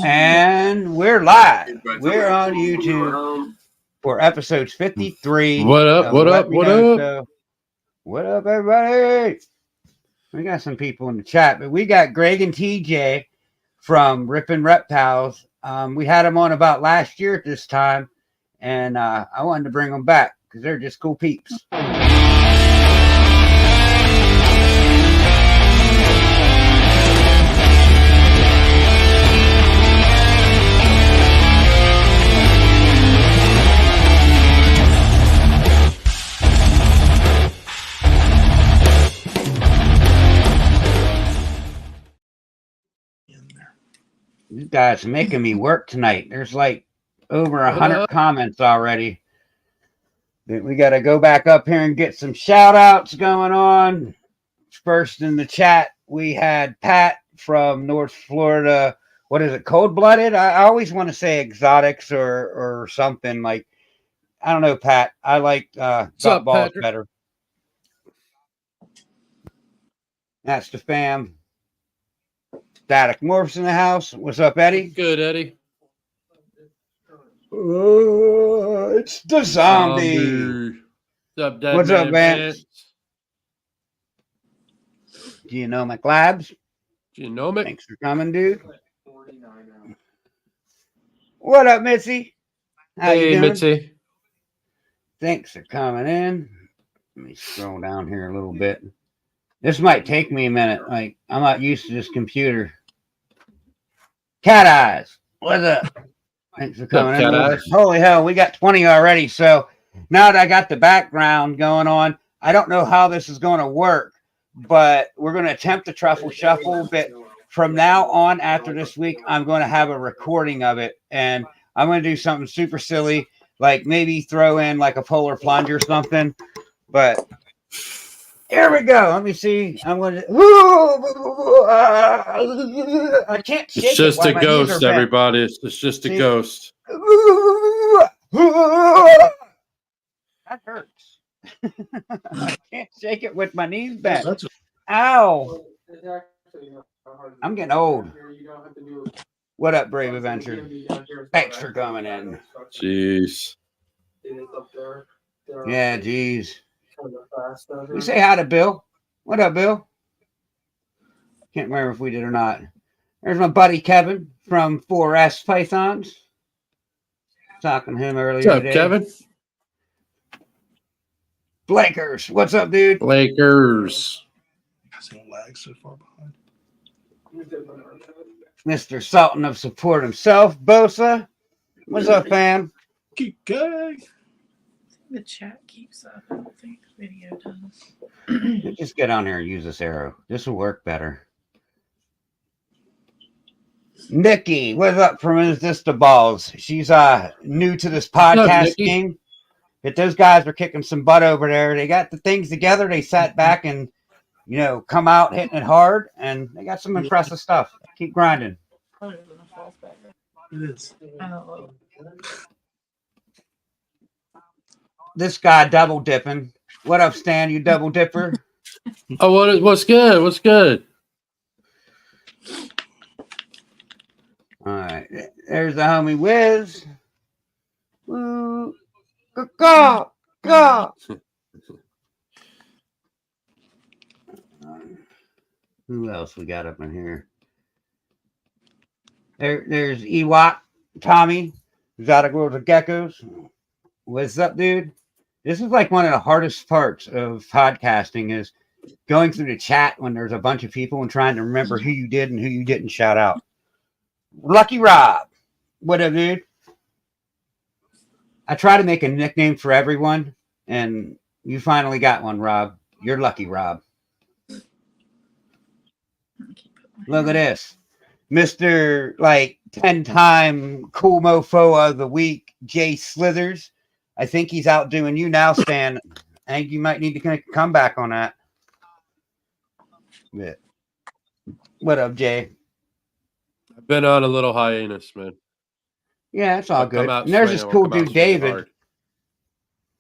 And we're live. We're on YouTube for episodes 53. What up? What up? What up? So. What up, everybody? We got some people in the chat, but we got Greg and TJ from Rippin' Reptiles. We had them on about last year at this time, and I wanted to bring them back because they're just cool peeps. You guys are making me work tonight. There's like over 100 comments already. We got to go back up here and get some shout outs going on. First in the chat, we had Pat from North Florida. What is it? Cold blooded? I always want to say exotics or something like, I don't know, Pat. I like Got Balls better. That's the fam. Static Morphs in the house. What's up, Eddie? Good, Eddie. It's the zombie. What's up, Dad? What's up, Vance? Genomic Labs. Genomic. Thanks for coming, dude. What up, Mitzi? How you doing? Mitzi. Thanks for coming in. Let me scroll down here a little bit. This might take me a minute. Like, I'm not used to this computer. Cat Eyes. What's up? Thanks for coming in. Holy hell, we got 20 already. So now that I got the background going on, I don't know how this is going to work, but we're going to attempt the truffle shuffle. But from now on, after this week, I'm going to have a recording of it, and I'm going to do something super silly, like maybe throw in like a polar plunge or something. But here we go. Let me see. I'm going to. I can't shake it. It's just a ghost, everybody. It's just a ghost. That hurts. I can't shake it with my knees bent. Ow. I'm getting old. What up, Brave Adventure? Thanks for coming in. Jeez. Yeah, geez. We say hi to Bill. What up, Bill? Can't remember if we did or not. There's my buddy Kevin from 4S Pythons. Talking to him earlier today. What's up, Kevin? Blakers. What's up, dude? Blakers. Lag so far behind. Mr. Sultan of Support himself, Bosa. What's up, fam? Keep going. The chat keeps up. I don't think the video does. Just get on here and use this arrow. This will work better. Nikki, what's up from Is This the Balls? She's new to this podcast game. But those guys are kicking some butt over there. They got the things together. They sat back and, come out hitting it hard, and they got some impressive stuff. Keep grinding. It is. This guy double dipping. What up, Stan? You double dipper? Oh, what's good? What's good? All right. There's the homie Wiz. Woo. Go. Who else we got up in here? There's Ewok, Tommy, Exotic World of Geckos. What's up, dude? This is like one of the hardest parts of podcasting is going through the chat when there's a bunch of people and trying to remember who you did and who you didn't shout out. Lucky Rob. What up, dude? I try to make a nickname for everyone, and you finally got one, Rob. You're Lucky Rob. Look at this. Mr. 10-time cool mofo of the week, Jay Slithers. I think he's outdoing you now, Stan. I think you might need to come back on that. Yeah. What up, Jay? I've been on a little hiatus, man. Yeah, it's all good. And there's this cool dude, David.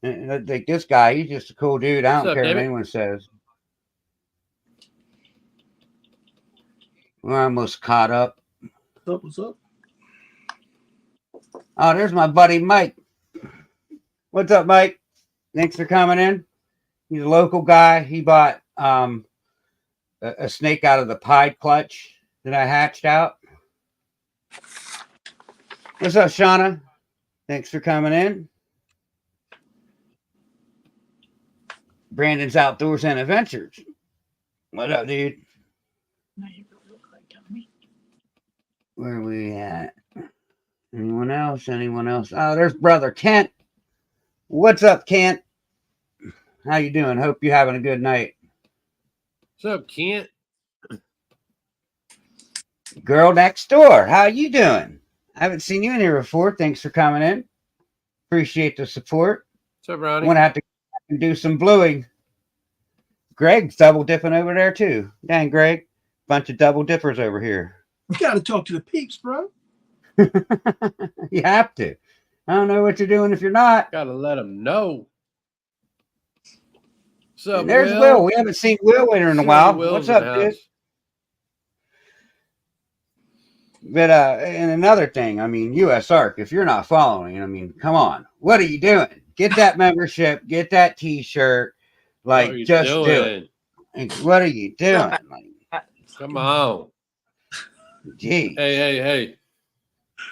Like this guy, he's just a cool dude. I don't care what anyone says. We're almost caught up. What's up? Oh, there's my buddy Mike. What's up, Mike? Thanks for coming in. He's a local guy. He bought a snake out of the pied clutch that I hatched out. What's up, Shauna? Thanks for coming in. Brandon's Outdoors and Adventures. What up, dude? Now you really look like Tommy. Where are we at? Anyone else? Anyone else? Oh, there's brother Kent. What's up, Kent? How you doing? Hope you're having a good night. What's up, Kent? Girl next door. How you doing? I haven't seen you in here before. Thanks for coming in. Appreciate the support. What's up, I'm Ronnie? gonna have to do some bluing. Greg's double dipping over there too. Dang, Greg. Bunch of double dippers over here. You got to talk to the peeps, bro. You have to. I don't know what you're doing if you're not. Gotta let him know. What's up, And there's Will? Will. We haven't seen Will in a while. Will's What's in up, the dude? house. But and another thing, I mean, USARC, if you're not following, I mean, come on. What are you doing? Get that membership, get that t-shirt. Like, What are you just do it. doing? Like, what are you doing? Like, Come on. gee. Hey.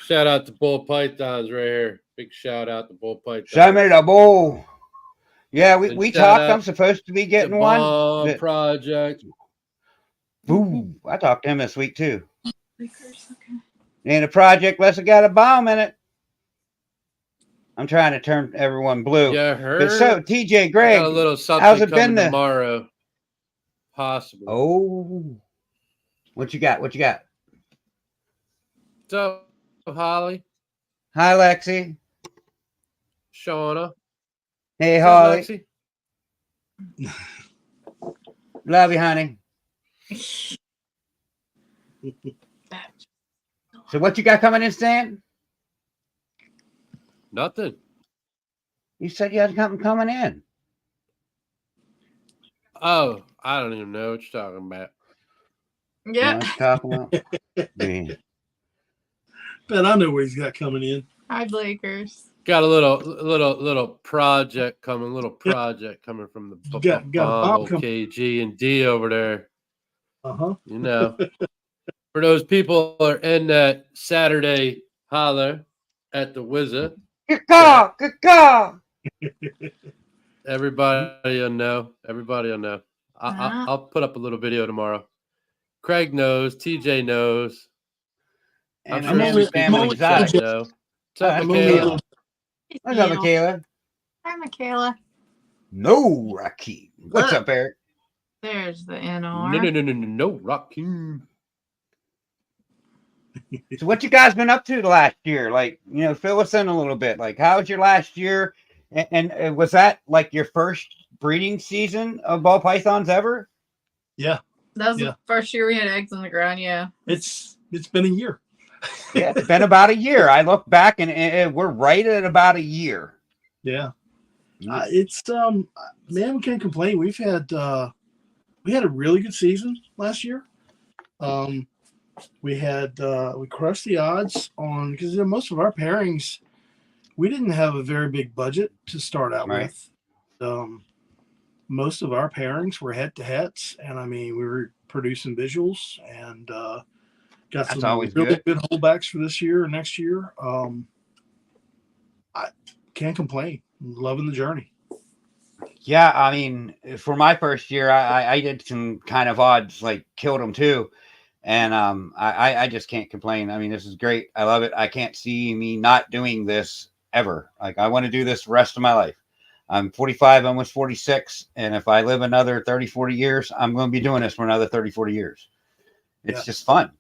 Shout out to Bull Pythons right here. Big shout out to Bull Pythons. Show me the bull. Yeah, we And shout talked. out I'm supposed to be The getting one. Bomb But- Project. Ooh, I talked to him this week too. Lakers, okay. Ain't a project unless it got a bomb in it. I'm trying to turn everyone blue. Yeah, But heard. so, TJ I Greg, got a little something how's it coming been there? tomorrow. Possible. Oh, what you got? What you got? What's up, Holly? Hi, Lexi. Shauna. Hey, What's up, Holly. Lexi? Love you, honey. So, what you got coming in, Stan? Nothing. You said you had something coming in. Oh, I don't even know what you're talking about. You know Yeah. what you talking about? Yeah. Bet I know what he's got coming in. Hi, Lakers. Got a little project coming. Little project coming from the Got a bomb Bumble coming. KG and D over there. Uh-huh. You know, for those people who are in that Saturday holler at the Wizard, Good call. Good call. everybody will know. Everybody will know. Uh-huh. I'll put up a little video tomorrow. Craig knows. TJ knows. And I'm I'm sure only some people in family the chat side. know. What's Uh, up, I'm only Michaela? What's up, Michaela? Hi, Michaela. No, Rocky. What's Look. up, Eric? There's the No, NR. no, Rakim. So, what you guys been up to the last year? Like, fill us in a little bit. Like, how was your last year? And was that like your first breeding season of ball pythons ever? Yeah. That was Yeah. the first year we had eggs on the ground. Yeah. It's been a year. Yeah, it's been about a year. I look back and we're right at about a year. Yeah. It's man, we can't complain. We had a really good season last year. We crushed the odds on because most of our pairings, we didn't have a very big budget to start out Right. with. Most of our pairings were head-to-heads, and I mean we were producing visuals and got That's some always really good. good holdbacks for this year and next year. I can't complain. Loving the journey. Yeah, I mean, for my first year, I did some kind of odds, like killed them too. And I just can't complain. I mean, this is great. I love it. I can't see me not doing this ever. Like, I want to do this the rest of my life. I'm 45, almost 46. And if I live another 30, 40 years, I'm going to be doing this for another 30, 40 years. It's Yeah. just fun.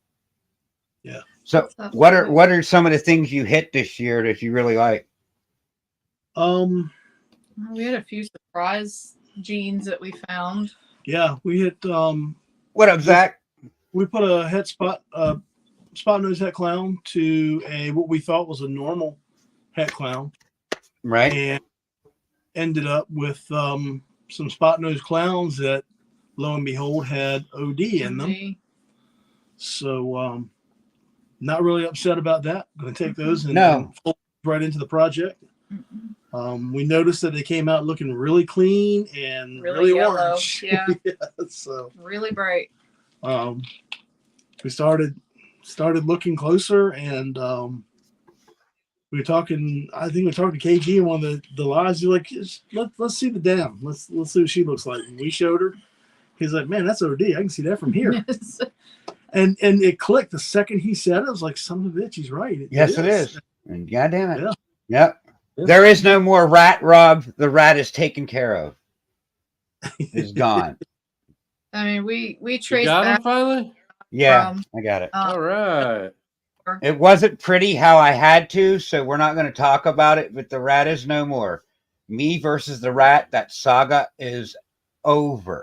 Yeah. So what are some of the things you hit this year that you really like? We had a few surprise genes that we found. Yeah, we hit What up, Zach? we put a head spot nose het clown to a what we thought was a normal het clown, Right. and ended up with some spot nose clowns that lo and behold had OD in them. So not really upset about that. Going to take those and fold right into the project. We noticed that they came out looking really clean and really yellow. orange. Yeah. So really bright. We started looking closer, and we were talking. I think we were talking to KG in one of the lives. He's like, let's see the dam. Let's see what she looks like. And we showed her. He's like, man, that's OD. I can see that from here. Yes. And it clicked the second he said it. I was like, son of a bitch, he's right. It is. And goddamn it. Yeah. Yep. Yeah. There is no more rat, Rob. The rat is taken care of. It's gone. I mean, we You traced got him back finally? Yeah, I got it. All right. It wasn't pretty how I had to, so we're not going to talk about it, but the rat is no more. Me versus the rat, that saga is over.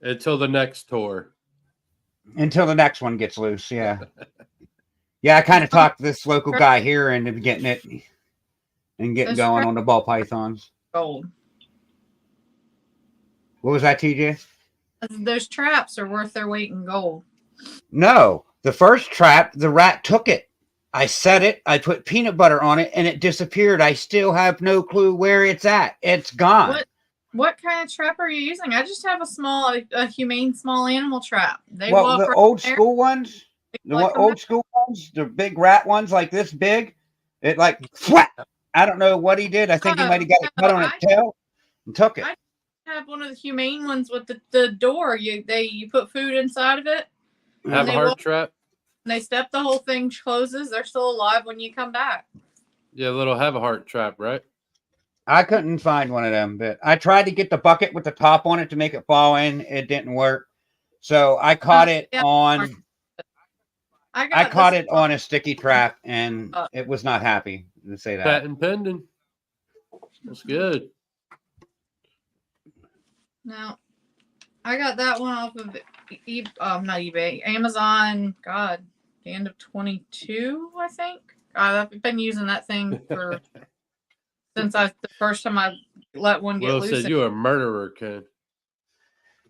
Until the next tour. Until the next one gets loose, yeah. Yeah, I kind of talked this local guy here into getting it and getting going on the ball pythons. gold. What was that, TJ? Those traps are worth their weight in gold. No, the first trap, the rat took it. I set it, I put peanut butter on it, and it disappeared. I still have no clue where it's at. It's gone. What kind of trap are you using? I just have a humane small animal trap. They Well, walk the right old there. school ones, the big rat ones like this big, it like, flat. I don't know what he did. I think he might have got it cut on his tail and took it. I have one of the humane ones with the door. You put food inside of it. Have a heart trap? And they step, the whole thing closes. They're still alive when you come back. Yeah, little have a heart trap, right? I couldn't find one of them, but I tried to get the bucket with the top on it to make it fall in. It didn't work. So I caught it on I caught it on a sticky trap, and it was not happy to say that. Patent pending. That's good. No, I got that one off of not eBay, Amazon. God, the end of 22, I think. I've been using that thing for since the first time I let one get Will loose. said you're a murderer, Ken.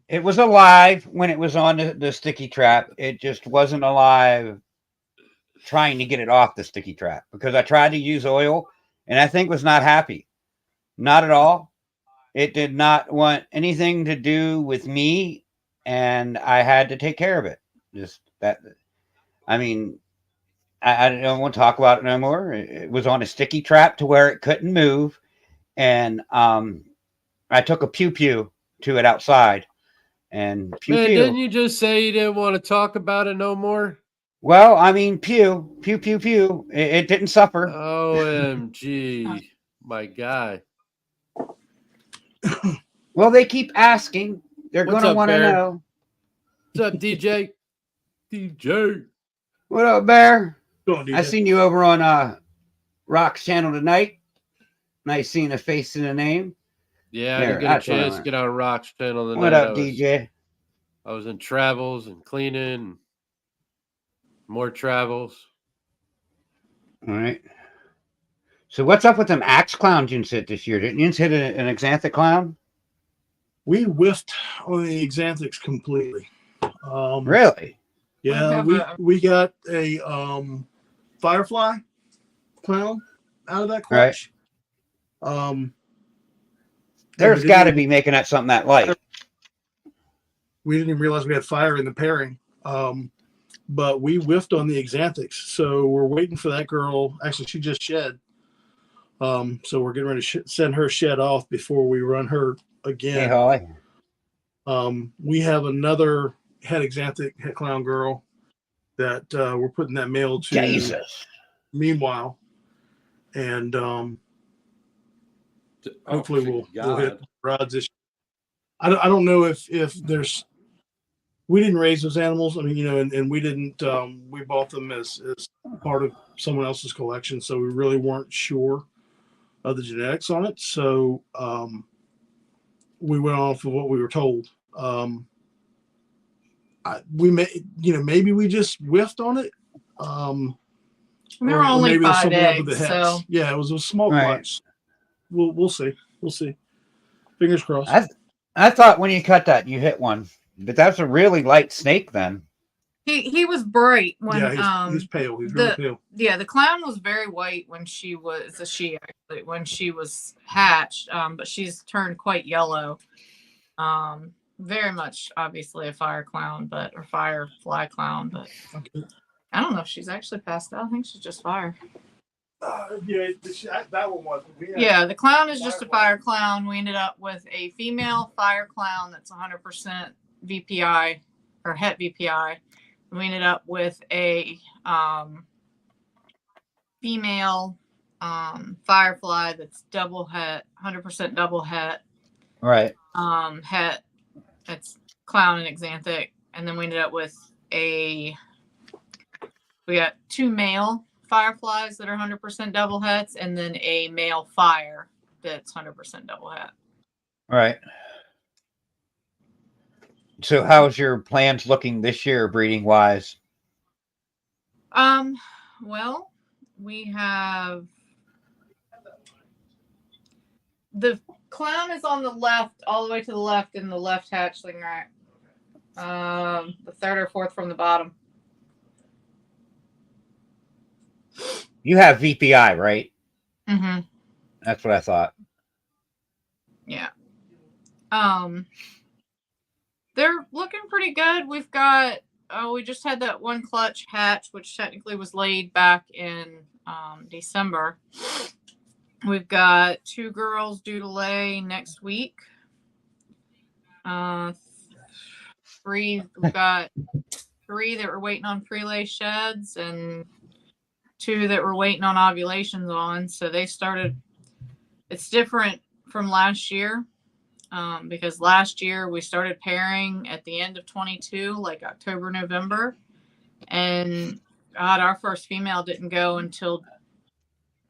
It was alive when it was on the sticky trap. It just wasn't alive trying to get it off the sticky trap, because I tried to use oil and I think was not happy. Not at all. It did not want anything to do with me, and I had to take care of it. Just that. I mean, I don't want to talk about it no more. It was on a sticky trap to where it couldn't move, and I took a pew-pew to it outside, and pew-pew. Man, didn't you just say you didn't want to talk about it no more? Well, I mean, pew. It didn't suffer. OMG, my guy. Well, they keep asking. They're going to want to know. What's up, DJ? DJ. What up, Bear? Go on, DJ. I seen you over on Rock's channel tonight. Nice seeing a face and a name. Yeah, I didn't get a chance to get on Rock's channel tonight. What up, DJ? I was in travels and cleaning. More travels. All right. So what's up with them axe clowns you hit this year? Didn't you hit an Xanthic clown? We whiffed on the Xanthics completely. Really? Yeah, we got a firefly clown out of that clutch. Right. There's got to be making that something that light. We didn't even realize we had fire in the pairing. But we whiffed on the Xanthics, so we're waiting for that girl. Actually, she just shed. So we're getting ready to send her shed off before we run her again. Hey, Holly. We have another het Xanthic het clown girl that we're putting that male to. Jesus. Meanwhile, and hopefully we'll hit rods this. I don't know if there's. We didn't raise those animals. I mean, and we didn't. We bought them as part of someone else's collection, so we really weren't sure of the genetics on it. So we went off of what we were told. Maybe we just whiffed on it. They're only 5 eggs, so yeah, it was a small clutch. We'll see. Fingers crossed. I thought when you cut that, you hit one, but that's a really light snake then. He was bright when he's pale. He's really pale. the clown was very white when she was actually when she was hatched, but she's turned quite yellow. Very much obviously a fire clown, or firefly clown, but Okay. I don't know if she's actually passed out. I think she's just fire. That one was. Yeah, the clown is just a fire clown. We ended up with a female fire clown that's 100% VPI or het VPI. We ended up with a female firefly that's double het, 100% double het. Right. Het, that's clown and exanthic. And then we ended up with we got 2 male fireflies that are 100% double hets, and then a male fire that's 100% double het. Right. So how's your plans looking this year breeding wise? Well, we have the clown is on the left, all the way to the left in the left hatchling rack. The 3rd or 4th from the bottom. You have VPI, right? Mm-hmm. That's what I thought. Yeah. They're looking pretty good. We've got we just had that one clutch hatch, which technically was laid back in December. We've got 2 girls due to lay next week. 3. We've got 3 that were waiting on pre-lay sheds and 2 that we're waiting on ovulations on. So they started. It's different from last year. Because last year we started pairing at the end of 22, like October, November. And God, our first female didn't go until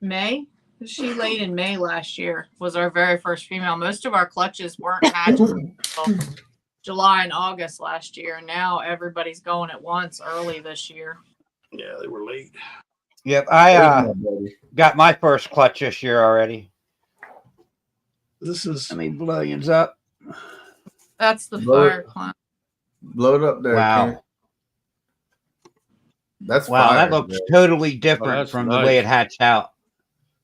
May. She laid in May last year, was our very first female. Most of our clutches weren't hatched until July and August last year. And now everybody's going at once early this year. Yeah, they were late. Yep. I got my first clutch this year already. This is. I mean, billions up. That's the fire clown. Blow it up there. Wow. Ken. That's Wow, fire, that looks man. totally different that's from nice. the way it hatched out.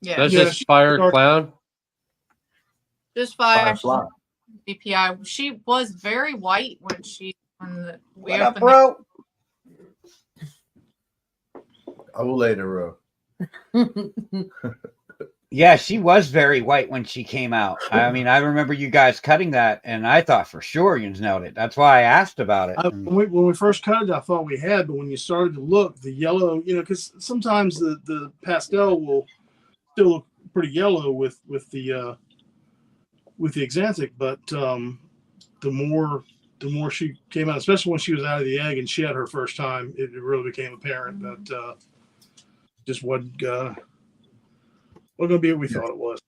Yeah, That's Yeah, just fire clown. just fire. Firefly. BPI. She was very white when we What up, opened bro? I will later, bro. Yeah, she was very white when she came out. I mean, I remember you guys cutting that, and I thought for sure you nailed it. That's why I asked about it. When we first cut it, I thought we had, but when you started to look, the yellow, because sometimes the pastel will still look pretty yellow with the exanthic, but the more she came out, especially when she was out of the egg and she had her first time, it really became apparent that just wasn't going to be what we thought it was.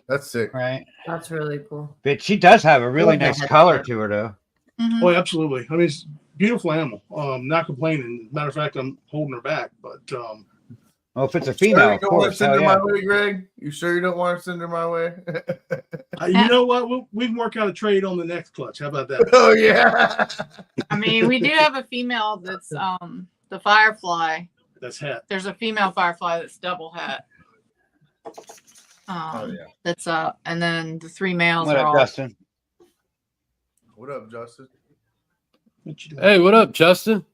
That's sick. Right. That's really cool. But she does have a really Yeah, nice color to her, though. Mhm. Oh, absolutely. I mean, it's a beautiful animal. Not complaining. Matter of fact, I'm holding her back, but Well, if it's a Sure female, you of don't want to course. send Hell her yeah. my way, Greg? You sure you don't want to send her my way? you know what? We can work out a trade on the next clutch. How about that? Oh yeah. I mean, we do have a female that's the firefly. That's hat. There's a female firefly that's double het. Oh yeah. That's and then the 3 males What are up, all. Dustin? What up, Justin? What you doing? Hey, what up, Justin?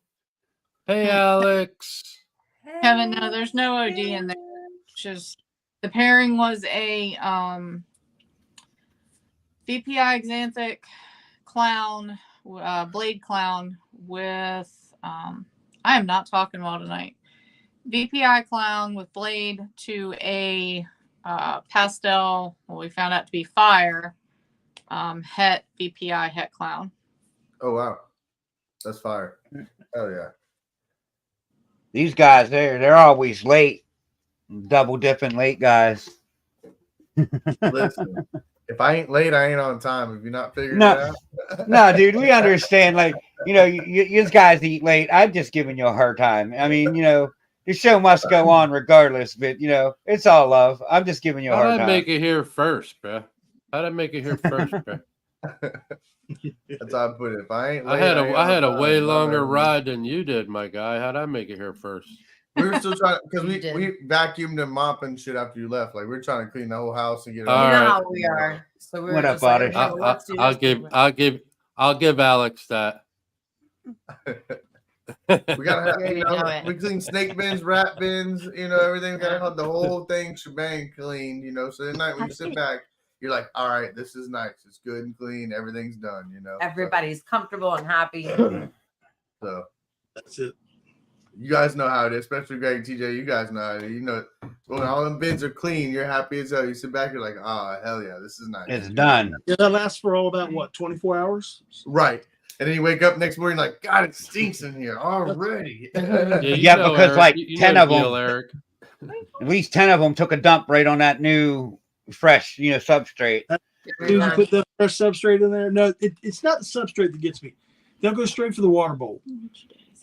Hey, Alex. Kevin, no, there's no OD in there. It's just the pairing was a VPI exanthic clown, blade clown with I am not talking well tonight. VPI clown with blade to a pastel, what we found out to be fire, het VPI het clown. Oh wow. That's fire. Oh yeah. These guys, they're always late. Double dipping late guys. Listen, if I ain't late, I ain't on time. If you're not figuring No. it out. No, dude, we understand. Like, you guys eat late. I'm just giving you a hard time. I mean, the show must go on regardless, but it's all love. I'm just giving you a How'd hard I time. make it here first, bro? How'd I make it here first, bro? That's how I put it. If I ain't I late, had ain't I had a on way time. longer ride than you did, my guy. How'd I make it here first? We were still trying because You we did. vacuumed and mopping shit after you left. Like we were trying to clean the whole house and get it. All You know right. how we are. So we were What up, just like, Otis? okay, well, let's do I'll this. give Alex that. We gotta have, You know it. we clean snake bins, rat bins, everything. We gotta have the whole thing shebang cleaned, So at night when you sit back, you're like, all right, this is nice. It's good and clean. Everything's done, Everybody's comfortable and happy. So That's it. you guys know how it is, especially Greg and TJ. You guys know how it is. When all them bins are clean, you're happy as hell. You sit back, you're like, oh, hell yeah, this is nice. It's done. Yeah, that lasts for all about what, 24 hours? Right. And then you wake up next morning like, God, it stinks in here already. Yeah, because, Eric. like, You 10 know of the deal, them- Eric. At least 10 of them took a dump right on that new, fresh, substrate. You put the fresh substrate in there. No, it's not the substrate that gets me. They'll go straight for the water bowl.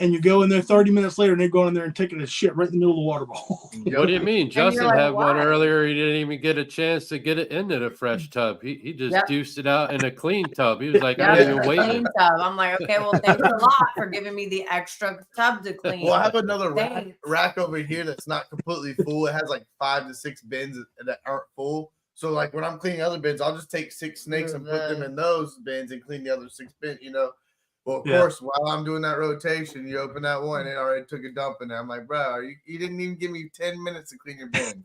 And you go in there 30 minutes later and they're going in there and taking a shit right in the middle of the water bowl. What do you mean? Justin like, had one why? earlier. He didn't even get a chance to get it into the fresh tub. He just Yep. juiced it out in a clean tub. He was like, Yeah, I'm not even the waiting. clean tub. I'm like, okay, well, thanks a lot for giving me the extra tub to clean. Well, I have another Thanks. rack over here that's not completely full. It has like 5 to 6 bins that aren't full. So like when I'm cleaning other bins, I'll just take 6 snakes and put them in those bins and clean the other 6 bins, Well, of course, while I'm doing that rotation, you open that one, it already took a dump in there. I'm like, bro, you didn't even give me 10 minutes to clean your bin.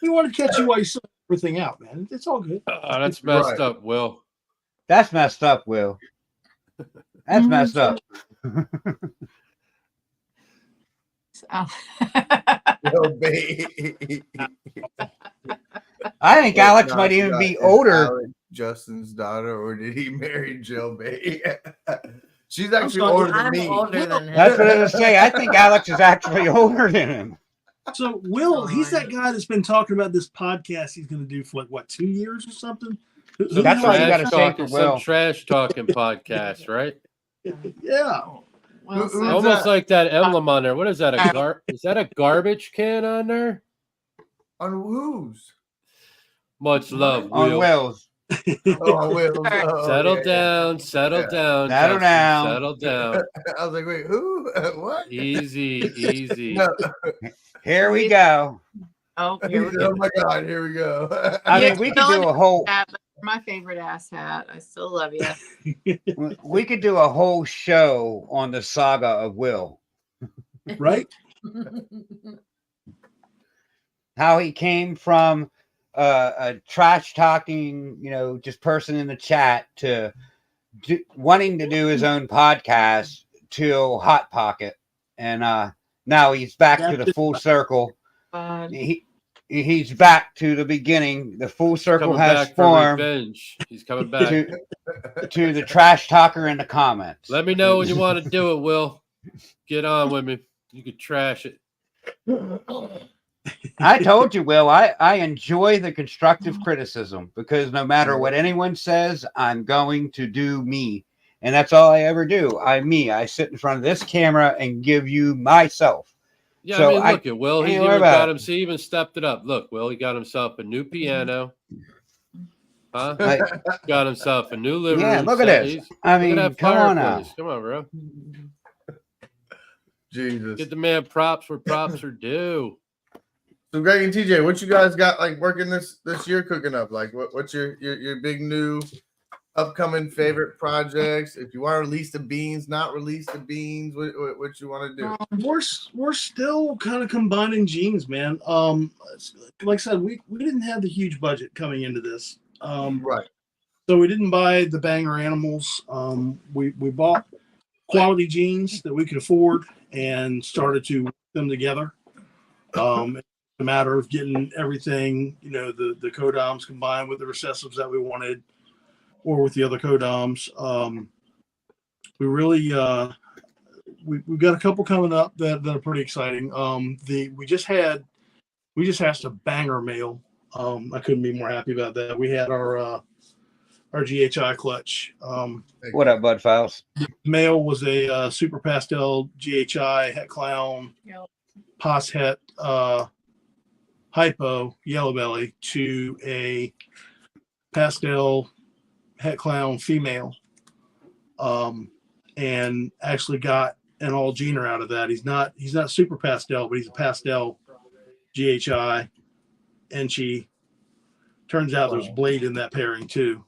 We want to catch you while you sort everything out, man. It's all good. That's messed up, Will. That's messed up, Will. That's messed up. Oh. Yo, babe. I think Alex Not might even got- be is older. Alex Justin's daughter, or did he marry Jill Bay? She's actually sorry, older than I'm me. older than him. That's what I was saying. I think Alex is actually older than him. So Will, he's that guy that's been talking about this podcast he's going to do for like what, 2 years or something. Who the That's hell all you is gotta that? say for Will. Some trash talking podcast, right? Yeah. Well, Who- so- Almost that? like that emblem on there. What is that? Is that a garbage can on there? On whose? Much love, On Will. Will's. Oh, I will. Oh, Settle yeah, down, settle Yeah. down, Settle Justin, down. settle down. yeah. I was like, wait, who? What? Easy, easy. No. Here we go. Oh, here we go. Oh my God, here we go. I Yeah, mean, we could do a whole. Hat, but you're my favorite ass hat. I still love you. We could do a whole show on the saga of Will. Right? How he came from a trash talking, just person in the chat to wanting to do his own podcast to Hot Pocket, and now he's back to the full circle. He's back to the beginning. The full circle Coming has back for formed revenge. He's coming back. to the trash talker in the comments. Let me know when you want to do it, Will. Get on with me. You could trash it. I told you, Will, I enjoy the constructive criticism because no matter what anyone says, I'm going to do me. And that's all I ever do. I sit in front of this camera and give you myself. Yeah, So I mean, look at Will. He's ain't even worried about got it. he even stepped it up. Look, Will, he got himself a new piano. Huh? Like, Got himself a new living yeah, room. look at set. this. He's- I Look at mean, that come on now. fireplace. Come on, bro. Jesus. Get the man props where props are due. So Greg and TJ, what you guys got like working this year cooking up? Like what's your big new upcoming favorite projects? If you want to release the beans, not release the beans, what you want to do? We're still kind of combining genes, man. Like I said, we didn't have the huge budget coming into this. Right. So we didn't buy the banger animals. We bought quality genes that we could afford and started to put them together. It's a matter of getting everything, the codoms combined with the recessives that we wanted, or with the other codoms. We really we've got a couple coming up that are pretty exciting. We just hatched a banger male. I couldn't be more happy about that. We had our GHI clutch. What up, Bud Files? Male was a super pastel GHI het clown, Yep. pos het hypo yellow belly to a pastel het clown female, and actually got an all gener out of that. He's not super pastel, but he's a pastel GHI, and she turns out there's Blade in that pairing too.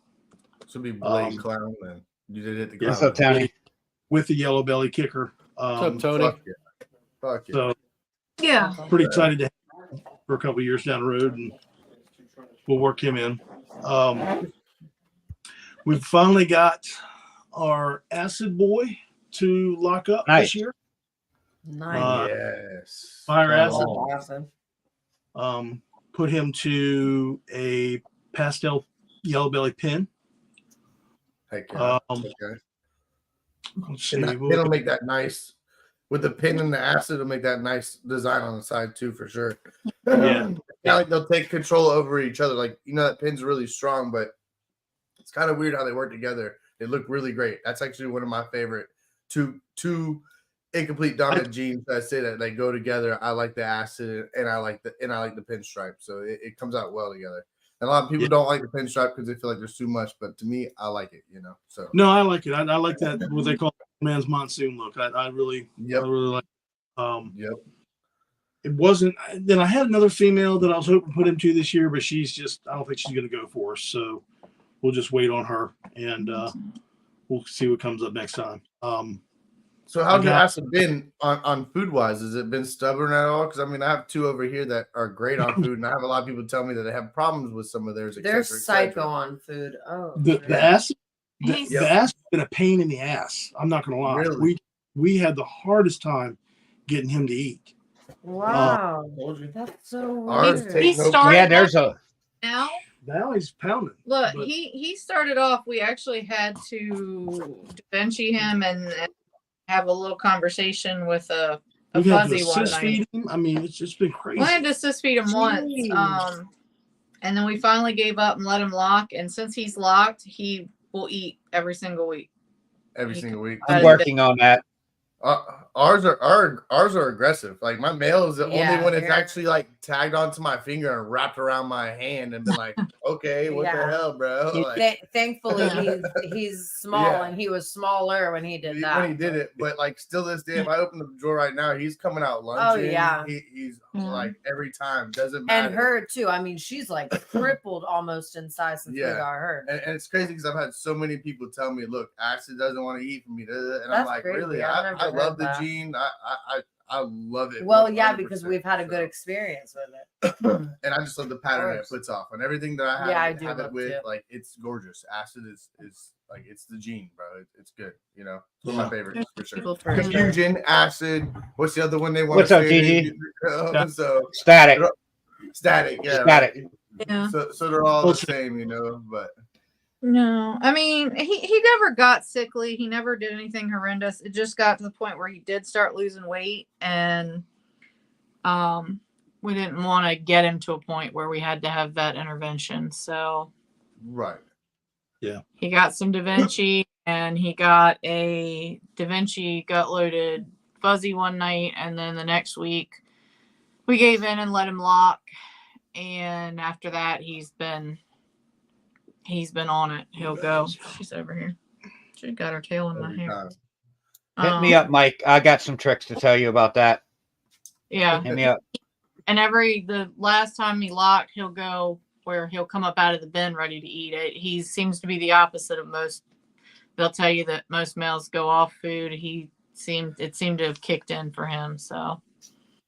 Should be Blade Clown then. You did hit the Yeah. clown. What's up, Tony? With the yellow belly kicker. What's up, Tony? Fuck yeah. Fuck yeah. So Yeah. pretty excited to have him for a couple of years down the road, and we'll work him in. We've finally got our Acid Boy to lock up Nice. this year. Nice. Yes. Fire Come Acid. on. Awesome. Put him to a pastel yellow belly pin. Heck yeah. Okay. Let's see. It'll make that nice with the pin and the acid. It'll make that nice design on the side too, for sure. Yeah. Like they'll take control over each other. Like, you know, that pin's really strong, but it's kind of weird how they work together. They look really great. That's actually one of my favorite two incomplete dominant genes that I say that they go together. I like the acid and I like the pinstripe. So it comes out well together. And a lot of people don't like the pinstripe because they feel like there's too much, but to me, I like it, you know. So No, I like it. I like that what they call man's monsoon look. I really like. Yep. It wasn't. Then I had another female that I was hoping to put him to this year, but she's just. I don't think she's going to go for us. So we'll just wait on her, and we'll see what comes up next time. So how's your acid been on food wise? Has it been stubborn at all? Because I mean, I have two over here that are great on food, and I have a lot of people tell me that they have problems with some of theirs. They're psycho on food. Oh, The acid. The He's- acid's been a pain in the ass. I'm not going to lie. Really? We had the hardest time getting him to eat. wow. Told you. That's so Ours weird. take He no- started Yeah, there's a now. Now he's pounding. Look, but- he started off. We actually had to Da Vinci him and have a little conversation with a We've had to fuzzy one assist night. feed him. I mean, it's just been crazy. We had to assist feed him once, Jeez. and then we finally gave up and let him lock. And since he's locked, he will eat every single week. every single week. I'm working on that. Ours are aggressive. Like my male is the Yeah, only one that's yeah. actually like tagged onto my finger and wrapped around my hand and been like, okay, what the Yeah. hell, bro? Like, Thankfully, he's small Yeah. and he was smaller when he did that. when he did it, but like still this day, if I open the drawer right now, he's coming out lunging. yeah. He's Mhm. like every time, doesn't matter. And her too. I mean, she's like tripled almost in size since we Yeah. got her. And it's crazy because I've had so many people tell me, look, Acid doesn't want to eat from me. And I'm That's like, crazy. really? I've I never love heard the that. gene. I love it. Well, yeah, because 100%. we've had a good So- experience with it. and I just love the pattern that it course. puts off on everything that I have. Yeah, I do have it love with. too. Like it's gorgeous. Acid is like it's the gene, bro. It's good. You know, it's one of my favorites for sure. People for Confusion, Acid. What's the other one they want? What's to up, say? Gigi? So Static. static. Yeah. Static. Right. Yeah. So they're all the same, you know. But No, I mean he never got sickly. He never did anything horrendous. It just got to the point where he did start losing weight, and we didn't want to get him to a point where we had to have vet intervention. So right. he got some Da Vinci, and he got a Da Vinci gut loaded fuzzy one night, and then the next week we gave in and let him lock. And after that, he's been on it. He'll go. She's over here. She got her tail in my Every hair. time. Hit me up, Mike. I got some tricks to tell you about that. Yeah. Hit me up. And the last time he locked, he'll go where he'll come up out of the bin ready to eat it. He seems to be the opposite of most. They'll tell you that most males go off food. It seemed to have kicked in for him. So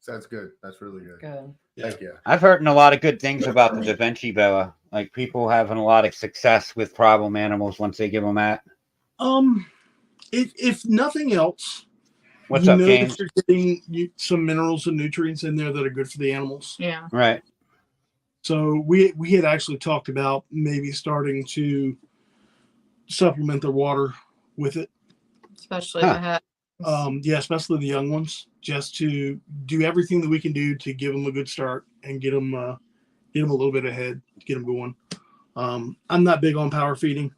That's good. That's really good. Good. Heck yeah. I've heard a lot of good things about the Da Vinci Boa. Like people having a lot of success with problem animals once they give them at. If nothing else, What's you up, know James? that you're getting some minerals and nutrients in there that are good for the animals. yeah. Right. So we had actually talked about maybe starting to supplement their water with it. Especially the hat. Yeah, especially the young ones, just to do everything that we can do to give them a good start and get them a little bit ahead, get them going. I'm not big on power feeding.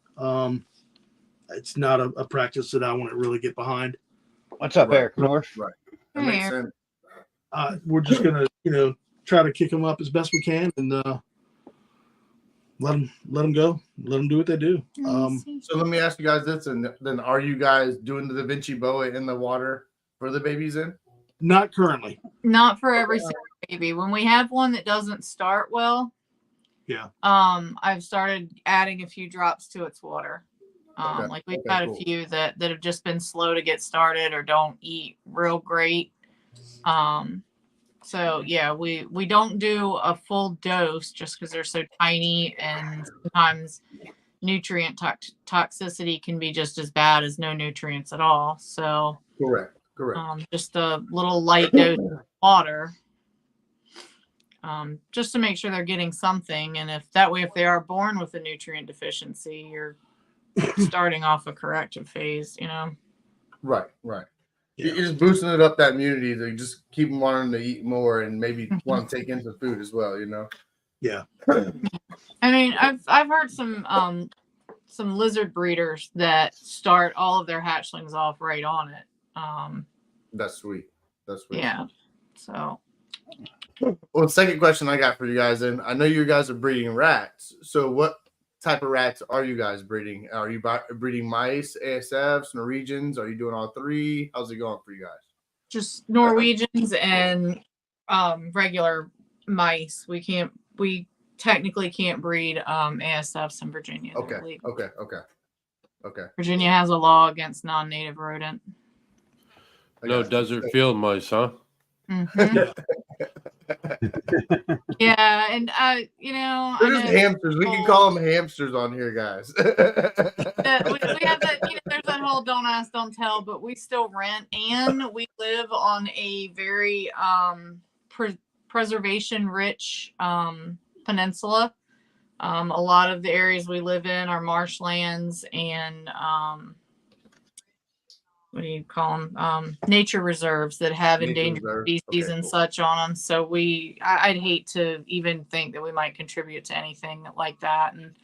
It's not a practice that I want to really get behind. What's up, Right. Eric North? Right. That makes Hey, sense. We're just gonna, try to kick them up as best we can, and let them go. Let them do what they do. So let me ask you guys this, and then are you guys doing the Da Vinci boa in the water for the babies in? Not currently. Not for every single baby. When we have one that doesn't start well, Yeah. I've started adding a few drops to its water. Okay. Like we've Okay, got cool. a few that have just been slow to get started or don't eat real great. So yeah, we don't do a full dose just because they're so tiny, and sometimes nutrient toxicity can be just as bad as no nutrients at all. So Correct. just a little light dose of water, just to make sure they're getting something. And if they are born with a nutrient deficiency, you're starting off a corrective phase, Right. Yeah. You're just boosting it up, that immunity to just keep them wanting to eat more and maybe want to take in some food as well, Yeah. I mean, I've heard some lizard breeders that start all of their hatchlings off right on it. That's sweet. Yeah. So Well, the second question I got for you guys, and I know you guys are breeding rats. So what type of rats are you guys breeding? Are you breeding mice, ASFs, Norwegians? Are you doing all three? How's it going for you guys? just Norwegians and regular mice. We technically can't breed ASFs in Virginia. They're illegal. Okay. Virginia has a law against non-native rodent. No desert field mice, huh? Mm-hmm. Yeah, and They're just hamsters. We can call them hamsters on here, guys. we have that. There's that whole don't ask, don't tell, but we still rent, and we live on a very preservation-rich peninsula. A lot of the areas we live in are marshlands and what do you call them? Nature reserves that have endangered species and such on them. So I'd hate to even think that we might contribute to anything like that. And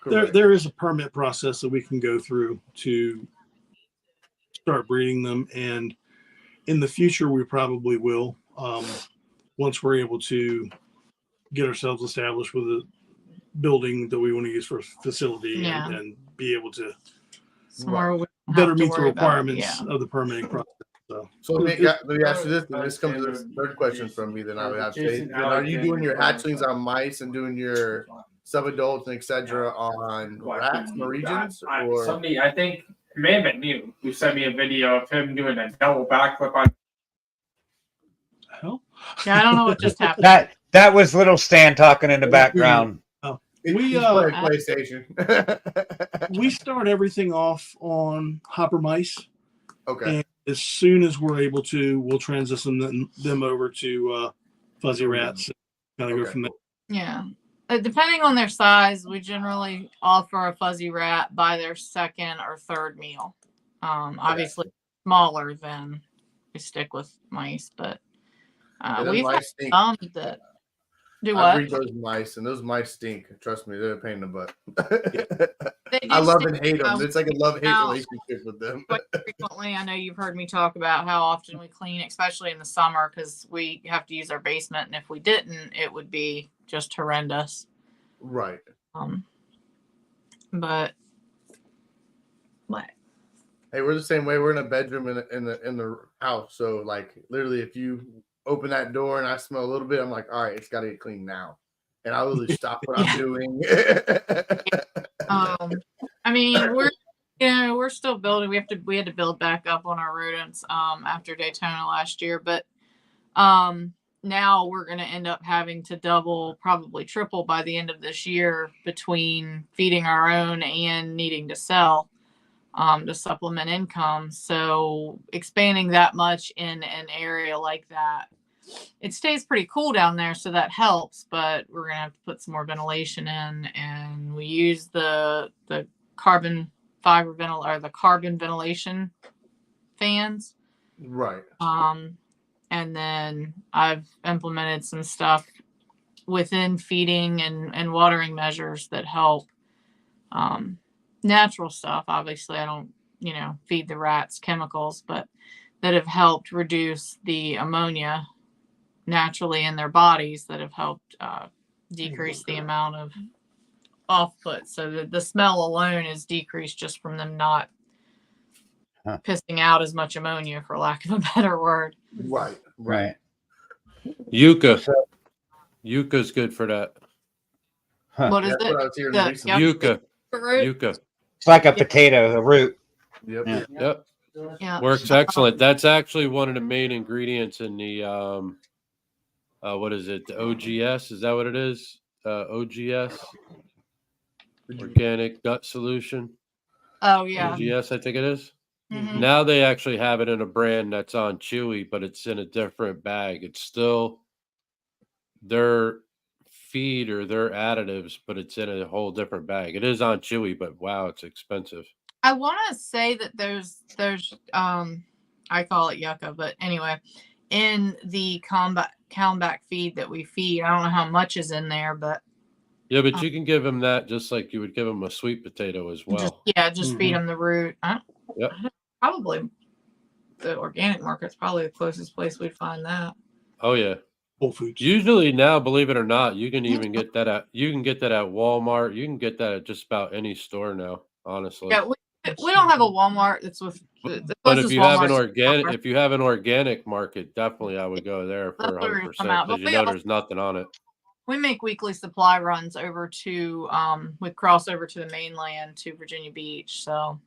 there is a permit process that we can go through to start breeding them, and in the future we probably will, once we're able to get ourselves established with a building that we want to use for a facility, and be able to better meet the requirements of the permitting process. So let me ask you this. This comes to the third question from me. Then I would have to say, are you doing your hatchlings on mice and doing your subadults and etc. on rats, Norwegians, or somebody? I think it may have been you who sent me a video of him doing a double backflip on. Hell? Yeah, I don't know what just happened. That was little Stan talking in the background. we play PlayStation? We start everything off on hopper mice. Okay. And as soon as we're able to, we'll transition them over to fuzzy rats. Kind of go from there. Yeah. Depending on their size, we generally offer a fuzzy rat by their second or third meal. Obviously, smaller than we stick with mice, but we've had some that do what? I breed those mice, and those mice stink. Trust me, they're a pain in the butt. I love and hate them. It's like a love-hate relationship with them. Quite frequently, I know you've heard me talk about how often we clean, especially in the summer, because we have to use our basement, and if we didn't, it would be just horrendous. Right. But what? Hey, we're the same way. We're in a bedroom in the house, so like literally, if you open that door and I smell a little bit, I'm like, all right, it's got to get clean now, and I literally stop what I'm doing. I mean, we're still building. We had to build back up on our rodents after Daytona last year, but now we're going to end up having to double, probably triple by the end of this year between feeding our own and needing to sell to supplement income. So expanding that much in an area like that, it stays pretty cool down there, so that helps, but we're going to have to put some more ventilation in, and we use the carbon fiber the carbon ventilation fans. Right. And then I've implemented some stuff within feeding and watering measures that help. Natural stuff. Obviously, I don't, feed the rats chemicals, but that have helped reduce the ammonia naturally in their bodies, that have helped decrease the amount of off-put. So the smell alone is decreased just from them not Huh. pissing out as much ammonia, for lack of a better word. Right. Right. Yucca. So, Yucca's good for that. huh. What is That's it? what I was hearing The recently. Yucca. root? Yucca. It's like a potato, a root. Yep. Yeah. Yep. Yeah. Works excellent. That's actually one of the main ingredients in the what is it? The OGS? Is that what it is? OGS, organic gut solution. Oh yeah. OGS, I think it is. Mhm. Now they actually have it in a brand that's on Chewy, but it's in a different bag. It's still their feed or their additives, but it's in a whole different bag. It is on Chewy, but wow, it's expensive. I want to say that there's I call it yucca, but anyway, in the Calmback feed that we feed, I don't know how much is in there, but Yeah, but you can give them that just like you would give them a sweet potato as well. just feed them the root. Yep. Probably the organic market's probably the closest place we'd find that. Oh yeah. Whole Foods. Usually now, believe it or not, you can even get that at Walmart. You can get that at just about any store now, honestly. Yeah, we don't have a Walmart that's with the But if closest you have an Walmart's organic market, definitely I would go there for That's where we're 100% come out. because But you know there's nothing on it. we make weekly supply runs over to with crossover to the mainland to Virginia Beach. So,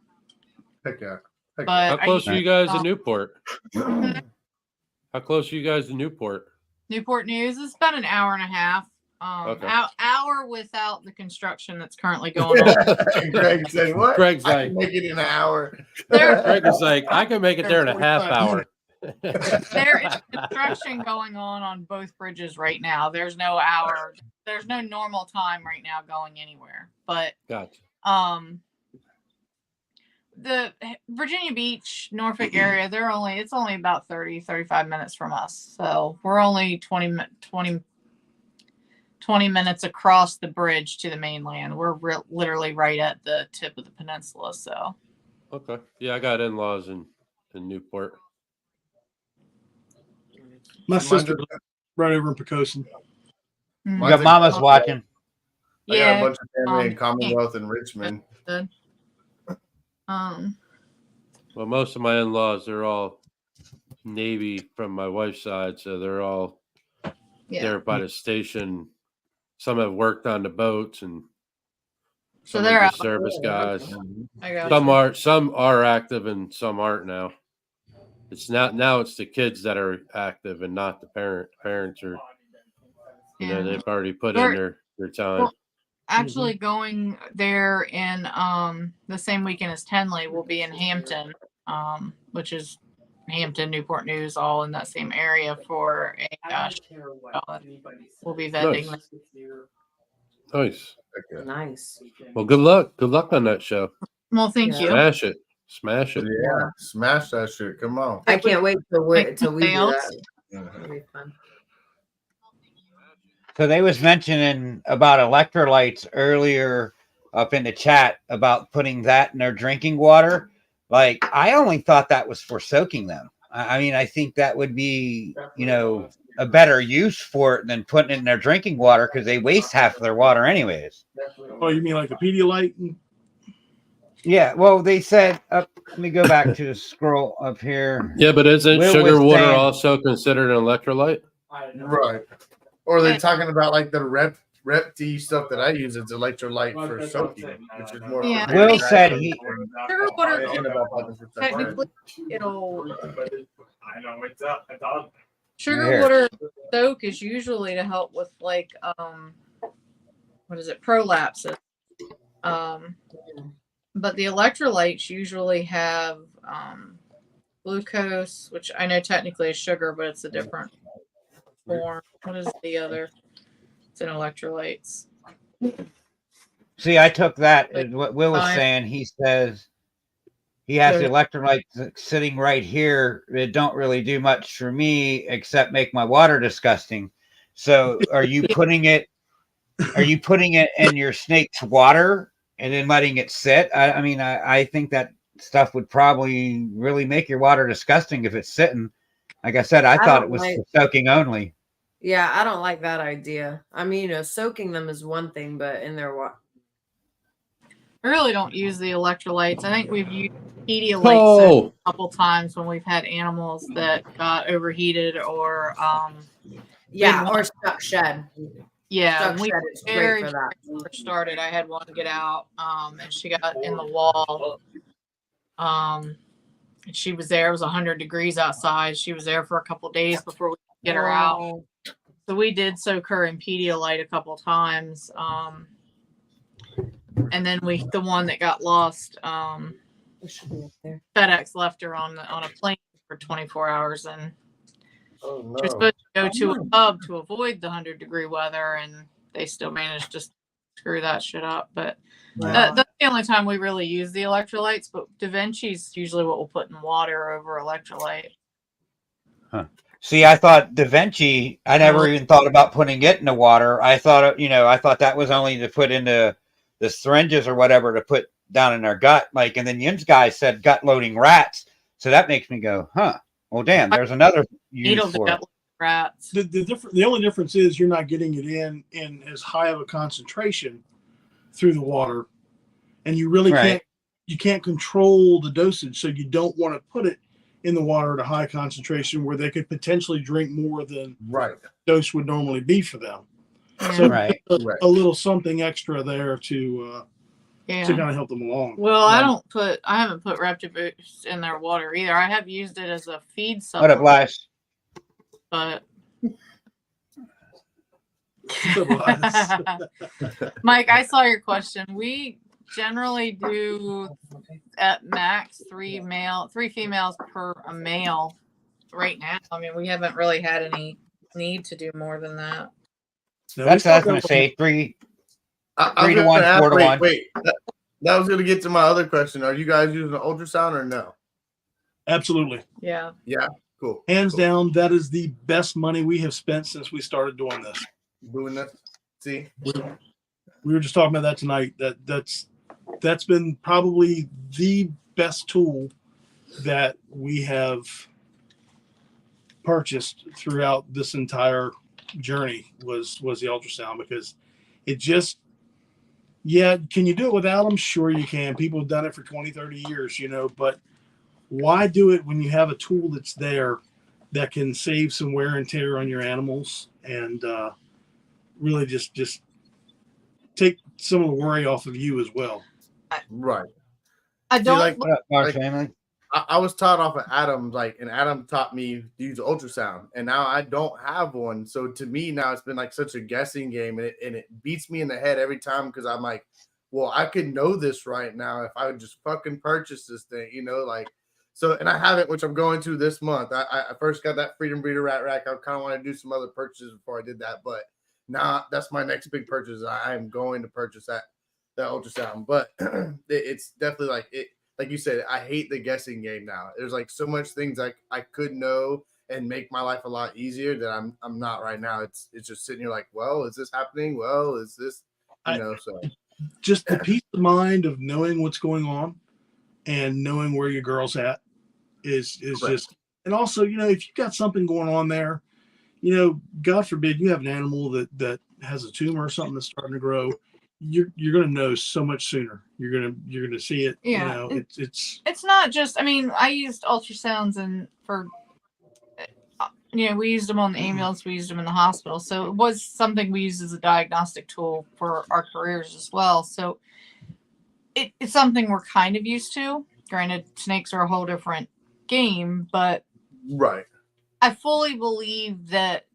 Heck yeah. Heck but How close are you guys to um, Newport? How close are you guys to Newport? Newport News is about an hour and a half. Okay. Hour without the construction that's currently going on. yeah. Greg said, "What? Greg's I like, can make it in an hour." Greg is like, I can make it there in a half 45 hour. There is construction going on both bridges right now. There's no hour. There's no normal time right now going anywhere. But Gotcha. the Virginia Beach, Norfolk area, it's only about 35 minutes from us. So we're only 20 minutes across the bridge to the mainland. We're literally right at the tip of the peninsula. So Okay. Yeah, I got in-laws in Newport. My Mine's sister a- right over in Pocosin. You mm, Mine's got a- mama's watching. I got a yeah. bunch of family in um, Commonwealth and Richmond. Good. Well, most of my in-laws, they're all Navy from my wife's side, so they're all Yeah. there by the station. Some have worked on the boats, and So some they're are just out. service guys. I got Some are active and some aren't now. It's not now. It's the kids that are active and not the parents are. You know, they've already put in their time. Well, actually going there in the same weekend as Tenley. We'll be in Hampton, which is Hampton, Newport News, all in that same area for a we'll be vending. Nice. Nice. Heck yeah. Nice. Well, good luck. Good luck on that show. Well, thank Yeah. you. Smash it. Smash it. Yeah, smash that shit. Come on. I can't wait till we do else? that. It'll be fun. So they was mentioning about electrolytes earlier up in the chat about putting that in their drinking water. Like, I only thought that was for soaking them. I mean, I think that would be, a better use for it than putting it in their drinking water because they waste half of their water anyways. Oh, you mean like the Pedialyte? Yeah, well, they said, let me go back to the scroll up here. Yeah, but isn't Will sugar was water saying- also considered an electrolyte? Right. Or they're talking about like the Rep D stuff that I use. It's electrolyte for soaking, which is more. Yeah. Will said he. Sugar water, And about 5%. technically, it'll I know it's up. It's up. sugar Here. water soak is usually to help with like what is it, prolapses. But the electrolytes usually have glucose, which I know technically is sugar, but it's a different form. What is the other? It's in electrolytes. See, I took that as what Will was Fine. saying. He says he has the electrolytes sitting right here. It don't really do much for me except make my water disgusting. So are you putting it in your snake's water and then letting it sit? I mean, I think that stuff would probably really make your water disgusting if it's sitting. Like I said, I thought it was for soaking only. Yeah, I don't like that idea. I mean, soaking them is one thing, but in their I really don't use the electrolytes. I think we've used Pedialyte Oh, a couple times when we've had animals that got overheated or Yeah, one- or stuck shed. yeah, Stuck we shed is very great for that. first started. I had one get out, and she got in the wall. And she was there. It was 100 degrees outside. She was there for a couple days before we could get her out. Oh. So we did soak her in Pedialyte a couple times. And then the one that got lost, It should be up there. FedEx left her on a plane for 24 hours, and Oh she was supposed to go to a pub to avoid the 100-degree weather, and they still managed to screw that shit up. But Wow. that's the only time we really use the electrolytes. But Da Vinci's usually what we'll put in water over electrolyte. See, I thought Da Vinci, I never even thought about putting it in the water. I thought, I thought that was only to put into the syringes or whatever to put down in their gut. Like, and then Yin's guy said gut loading rats. So that makes me go, huh, well, damn, there's another use Needle for it. rats. The only difference is you're not getting it in as high of a concentration through the water, and you really Right. can't control the dosage, so you don't want to put it in the water at a high concentration where they could potentially drink more than Right. dose would normally be for them. Yeah. So Right. a little something extra there to Yeah. kind of help them along. Well, I haven't put Reptiboost in their water either. I have used it as a feed What supplement, up, Lice? but Otherwise- Mike, I saw your question. We generally do at max 3 females per a male right now. I mean, we haven't really had any need to do more than that. No, That's what I was we going to say. 3 I 3 to was 1, gonna ask- 4 to 1. Wait. That was going to get to my other question. Are you guys using an ultrasound or no? absolutely, Yeah. Cool. hands Cool. down, that is the best money we have spent since we started doing this. Doing that. See? We were just talking about that tonight. That's been probably the best tool that we have purchased throughout this entire journey was the ultrasound, because it just, can you do it without them? Sure you can. People have done it for 20, 30 years, but why do it when you have a tool that's there that can save some wear and tear on your animals and really just take some of the worry off of you as well. Right. I don't like- What up, Mark Like- family? I was taught off of Adam, and Adam taught me to use ultrasound, and now I don't have one. So to me now it's been like such a guessing game, and it beats me in the head every time, because I'm like, well, I could know this right now if I would just fucking purchase this thing, So, and I haven't, which I'm going to this month. I first got that Freedom Breeder rat rack. I kind of want to do some other purchases before I did that, but now that's my next big purchase. I am going to purchase that ultrasound, but it's definitely like you said, I hate the guessing game now. There's like so much things I could know and make my life a lot easier that I'm not right now. It's just sitting here like, well, is this happening? Well, is this, so. Just the peace of mind of knowing what's going on and knowing where your girl's at is Right. just, and also, if you've got something going on there, God forbid you have an animal that has a tumor or something that's starting to grow, you're going to know so much sooner. You're going to see it. Yeah. It's not just, I mean, I used ultrasounds we used them on the ambulance, we used them in the hospital. So it was something we used as a diagnostic tool for our careers as well. So it's something we're kind of used to. Granted, snakes are a whole different game, but Right. I fully believe that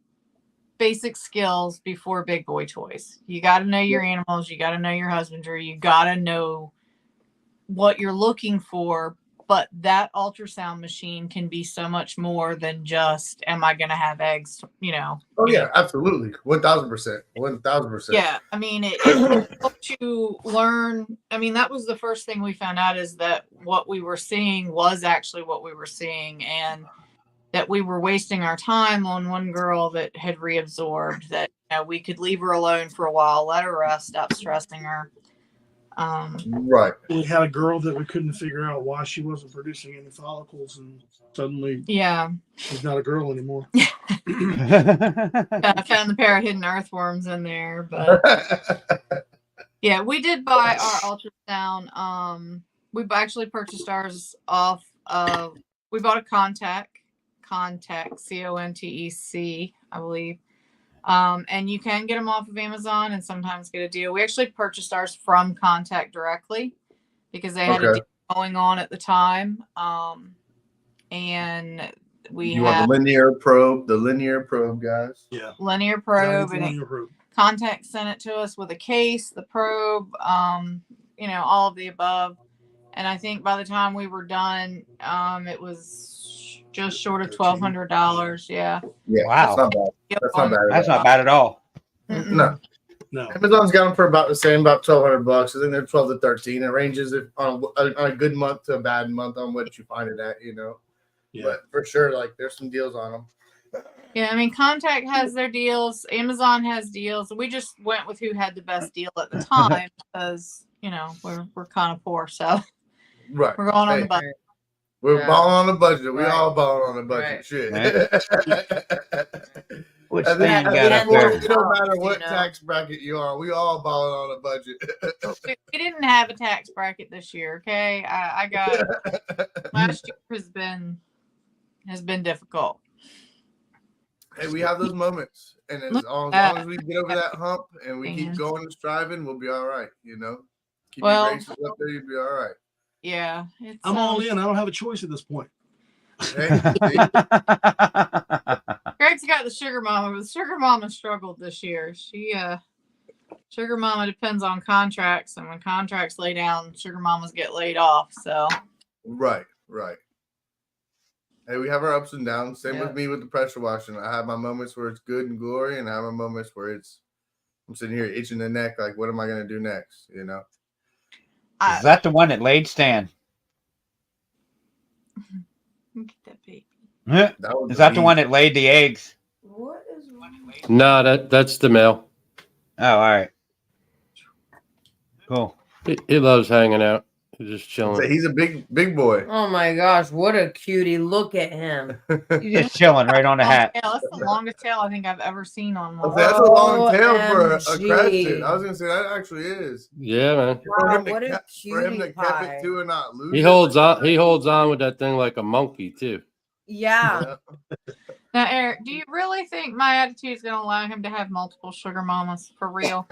basic skills before big boy toys. You got to know your animals. You got to know your husbandry. You got to know what you're looking for. But that ultrasound machine can be so much more than just, am I going to have eggs? Oh yeah, absolutely. 1000%. 1000%. Yeah. I mean, it helps you learn. I mean, that was the first thing we found out, is that what we were seeing was actually what we were seeing. And that we were wasting our time on one girl that had reabsorbed, that we could leave her alone for a while, let her rest, stop stressing her. Right. we had a girl that we couldn't figure out why she wasn't producing any follicles, and suddenly Yeah. she's not a girl anymore. I found the pair of hidden earthworms in there, but Yeah, we did buy our ultrasound. We actually purchased ours off of. We bought a Contec, Contec, I believe. And you can get them off of Amazon and sometimes get a deal. We actually purchased ours from Contec directly because they had a Okay. deal going on at the time. And we You want had the linear probe, guys. Yeah. linear Gotta probe, get the and linear probe. Contact sent it to us with a case, the probe, all of the above. And I think by the time we were done, it was just short of $1,200. Yeah. Yeah. Wow. That's not bad. That's not bad. at That's all. not bad at all. Mm-mm. No. No. Amazon's got them for about the same, about $1,200. I think they're 12 to 13. It ranges on a good month to a bad month on what you find it at, Yeah. But for sure, like there's some deals on them. Yeah, I mean, Contact has their deals. Amazon has deals. We just went with who had the best deal at the time because we're kind of poor, so Right. we're going on the budget. We're Yeah. balling on the budget. We Right. all balling on the budget. Right. Shit. Which And thing then- you got and up then there? it don't matter You what know? tax bracket you are. We all balling on a budget. We didn't have a tax bracket this year. Okay, I got last year has been difficult. Hey, we have those moments, and as Look long at as we get over that hump and we keep Man. going and striving, we'll be all right. Keep Well- your races up there, you'll be all right. Yeah, it's I'm all in. I don't have a choice at this point. Hey, see? Greg's got the sugar mama, but the sugar mama struggled this year. Sugar mama depends on contracts, and when contracts lay down, sugar mamas get laid off. So Right. Hey, we have our ups and downs. Same Yeah. with me with the pressure washing. I have my moments where it's good and glory, and I have my moments where I'm sitting here itching the neck, like, what am I gonna do next? Is that the one that laid Stan? Look at that baby. Huh? That was Is that the me. one that laid the eggs? What is wrong? No, that's the male. Oh, all right. Cool. He loves hanging out. He's just chilling. He's a big boy. Oh my gosh, what a cutie. Look at him. He's just chilling right on the hat. Tail. That's the longest tail I think I've ever seen on one. That's a long tail for a OMG. crested. I was gonna say that actually is. Yeah, man. Wow, him to what a for him to cutie keep pie. it too and not lose. He it. holds on. He holds on with that thing like a monkey too. Yeah. Now, Eric, do you really think my attitude is going to allow him to have multiple sugar mamas for real?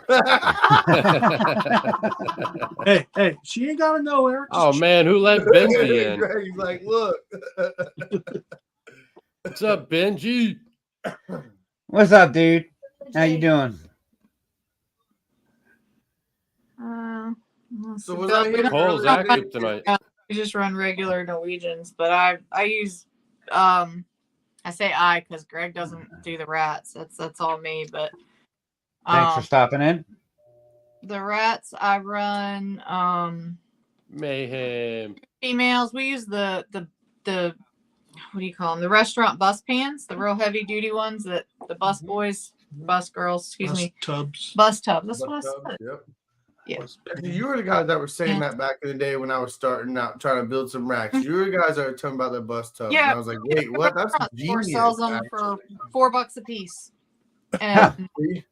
Hey, she ain't gotta know, Eric. Oh man, who let Benji in? He's like, look. What's up, Benji? What's up, dude? How you doing? So was I here Cole's earlier? active tonight. We just run regular Norwegians, but I use I say I because Greg doesn't do the rats. That's all me. But Thanks for stopping in. the rats I run Mayhem. females. We use the what do you call them? The restaurant bus pans, the real heavy duty ones that the bus boys, bus girls, excuse me, Tubs. bus tubs. That's what I said. Yep. Yeah. You were the guys that were saying that back in the day when I was starting out trying to build some racks. You were the guys that were talking about the bus tubs. Yeah. And I was like, wait, what? That's Restaurant store genius. sells them actually. for $4 a piece, and See?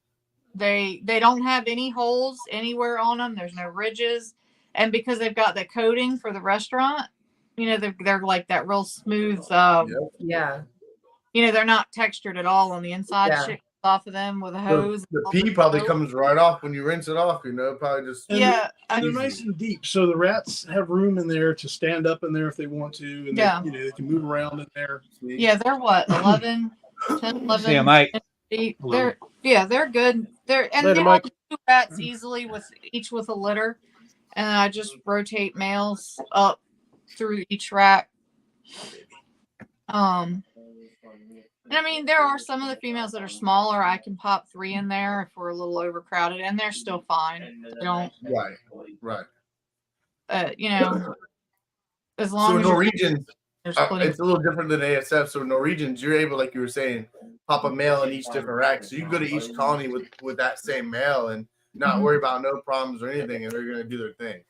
they don't have any holes anywhere on them. There's no ridges, and because they've got the coating for the restaurant, they're like that real smooth. Yeah. They're not textured at all on the inside. Yeah. Shit comes off of them with a hose. The pee probably comes right off when you rinse it off, probably just. And Yeah, And they're nice and deep, so the rats have room in there to stand up in there if they want to, and Yeah. they can move around in there. yeah. They're what 11, 10, 11 See you, Mike. feet. 11. They're good. They Later, hold Mike. 2 rats easily each with a litter, and I just rotate males up through each rack. And I mean, there are some of the females that are smaller. I can pop 3 in there if we're a little overcrowded, and they're still fine. They don't, Right. as So long as Norwegians, there's plenty. it's a little different than ASF. So Norwegians, you're able, like you were saying, pop a male in each different rack. So you can go to each colony with that same male and not Mhm. worry about no problems or anything, and they're gonna do their thing.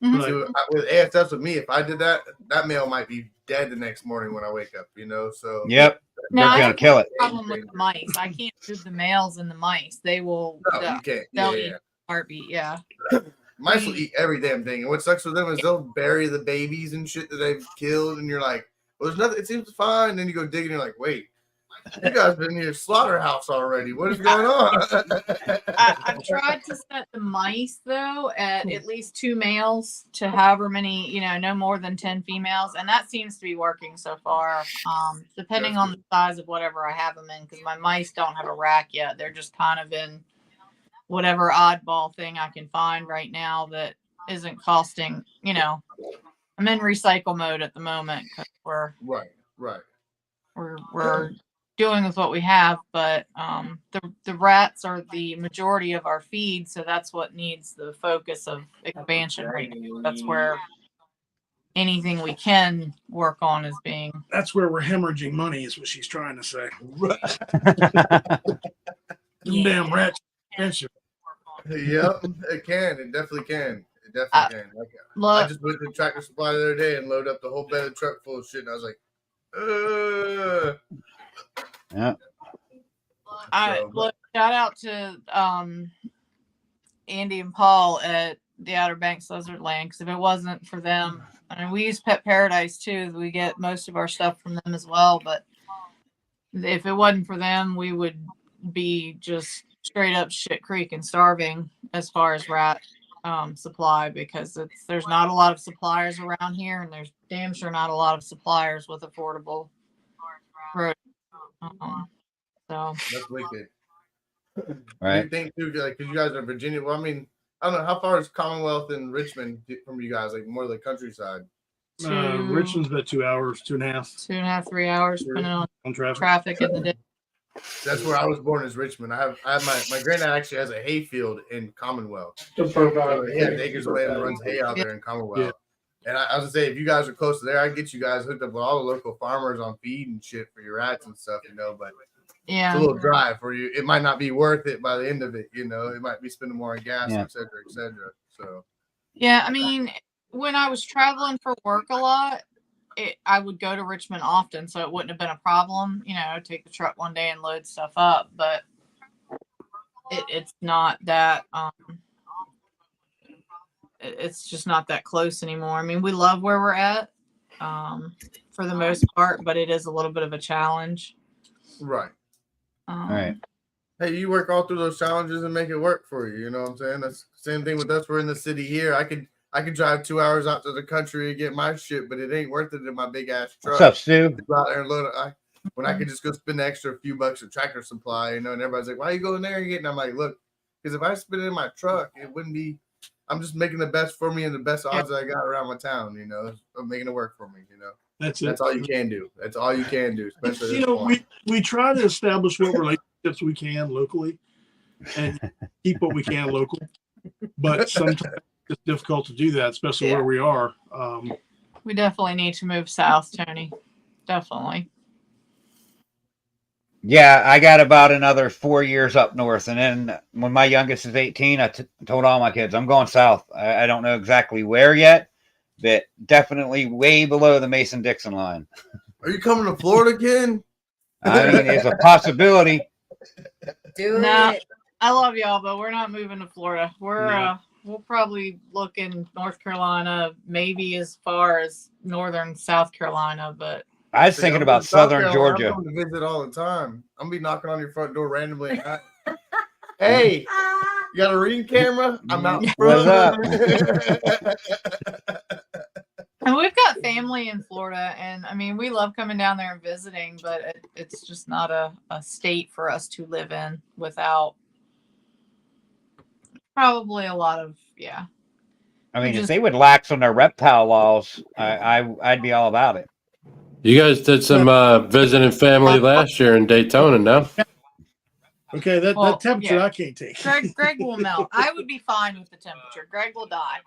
Mhm. So with ASF with me, if I did that, that male might be dead the next morning when I wake up. So Yep. No, They're I gonna have kill it. a problem with the mice. I can't move the males and the mice. They will. no, you can't. they'll Yeah. Heartbeat, yeah. Mice will eat every damn thing. And what sucks with them is they'll bury the babies and shit that they've killed, and you're like, well, there's nothing. It seems fine. And then you go dig, and you're like, wait, you guys been in your slaughterhouse already. What is going on? I've tried to set the mice though at least 2 males to however many, no more than 10 females, and that seems to be working so far. Depending on the size of whatever I have them in, because my mice don't have a rack yet. They're just kind of in whatever oddball thing I can find right now that isn't costing. I'm in recycle mode at the moment because we're doing with what we have, but the rats are the majority of our feed, so that's what needs the focus of expansion right now. That's where anything we can work on is being. That's where we're hemorrhaging money, is what she's trying to say. Them damn rats expensive. Yep, it can. It definitely can. It definitely can. Like, Look, I just went to Tractor Supply the other day and loaded up the whole bed of truck full of shit, and I was like, Yeah. Look, shout out to Andy and Paul at the Outer Banks Lizard Land, because if it wasn't for them, I mean, we use Pet Paradise too. We get most of our stuff from them as well, but if it wasn't for them, we would be just straight up shit creek and starving as far as rat supply, because there's not a lot of suppliers around here, and there's damn sure not a lot of suppliers with affordable produce. So that's wicked. Right. You think too, like, because you guys are Virginia. Well, I mean, I don't know how far is Commonwealth and Richmond from you guys, like more the countryside. Richmond's about 2 hours, 2.5. 2.5, 3 hours, depending on traffic. traffic in the day. That's where I was born, is Richmond. I have my granddad actually has a hay field in Commonwealth. He has acres of land and runs hay out there in Commonwealth. Yeah. And I was gonna say, if you guys are close to there, I'd get you guys hooked up with all the local farmers on feed and shit for your rats and stuff, but Yeah, it's a little dry for you. It might not be worth it by the end of it, It might be spending more on gas, et cetera, et cetera. So yeah. I mean, when I was traveling for work a lot, I would go to Richmond often, so it wouldn't have been a problem. Take the truck one day and load stuff up, but it's not that. It's just not that close anymore. I mean, we love where we're at, for the most part, but it is a little bit of a challenge. right. Right. Hey, you work all through those challenges and make it work for you. You know what I'm saying? That's the same thing with us. We're in the city here. I could drive 2 hours out to the country and get my shit, but it ain't worth it in my big ass truck. What's up, Stu? Go out there and load it. When I could just go spend the extra few bucks at Tractor Supply, and everybody's like, "Why are you going there and getting?" I'm like, "Look, because if I spend it in my truck, it wouldn't be. I'm just making the best for me and the best odds that I got around my town. I'm making it work for me. That's it. That's all you can do. That's all you can do, especially at this point. we try to establish what relationships we can locally and keep what we can local, but sometimes it's difficult to do that, especially where we are. We definitely need to move south, Tony. Definitely. Yeah, I got about another 4 years up north, and then when my youngest is 18, I told all my kids I'm going south. I don't know exactly where yet, but definitely way below the Mason-Dixon line. Are you coming to Florida again? I mean, it's a possibility. Do No. it. I love y'all, but we're not moving to Florida. We'll probably look in North Carolina, maybe as far as northern South Carolina, but I was thinking about southern Georgia. I'm going to visit all the time. I'm gonna be knocking on your front door randomly. Hey, you got a ring camera? I'm out in What's front. and we've got family in Florida, and I mean, we love coming down there and visiting, but it's just not a state for us to live in without probably a lot of, I mean, if they would lax on their reptile laws, I'd be all about it. You guys did some visiting family last year in Daytona, no? Okay, that temperature I can't take. Greg will melt. I would be fine with the temperature. Greg will die.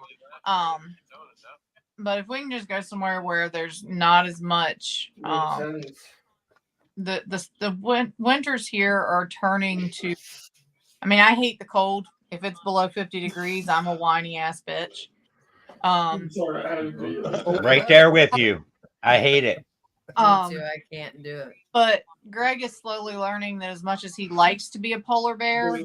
But if we can just go somewhere where there's not as much, the winters here are turning to. I mean, I hate the cold. If it's below 50 degrees, I'm a whiny ass bitch. Right there with you. I hate it. Me too. I can't do it. But Greg is slowly learning that as much as he likes to be a polar bear,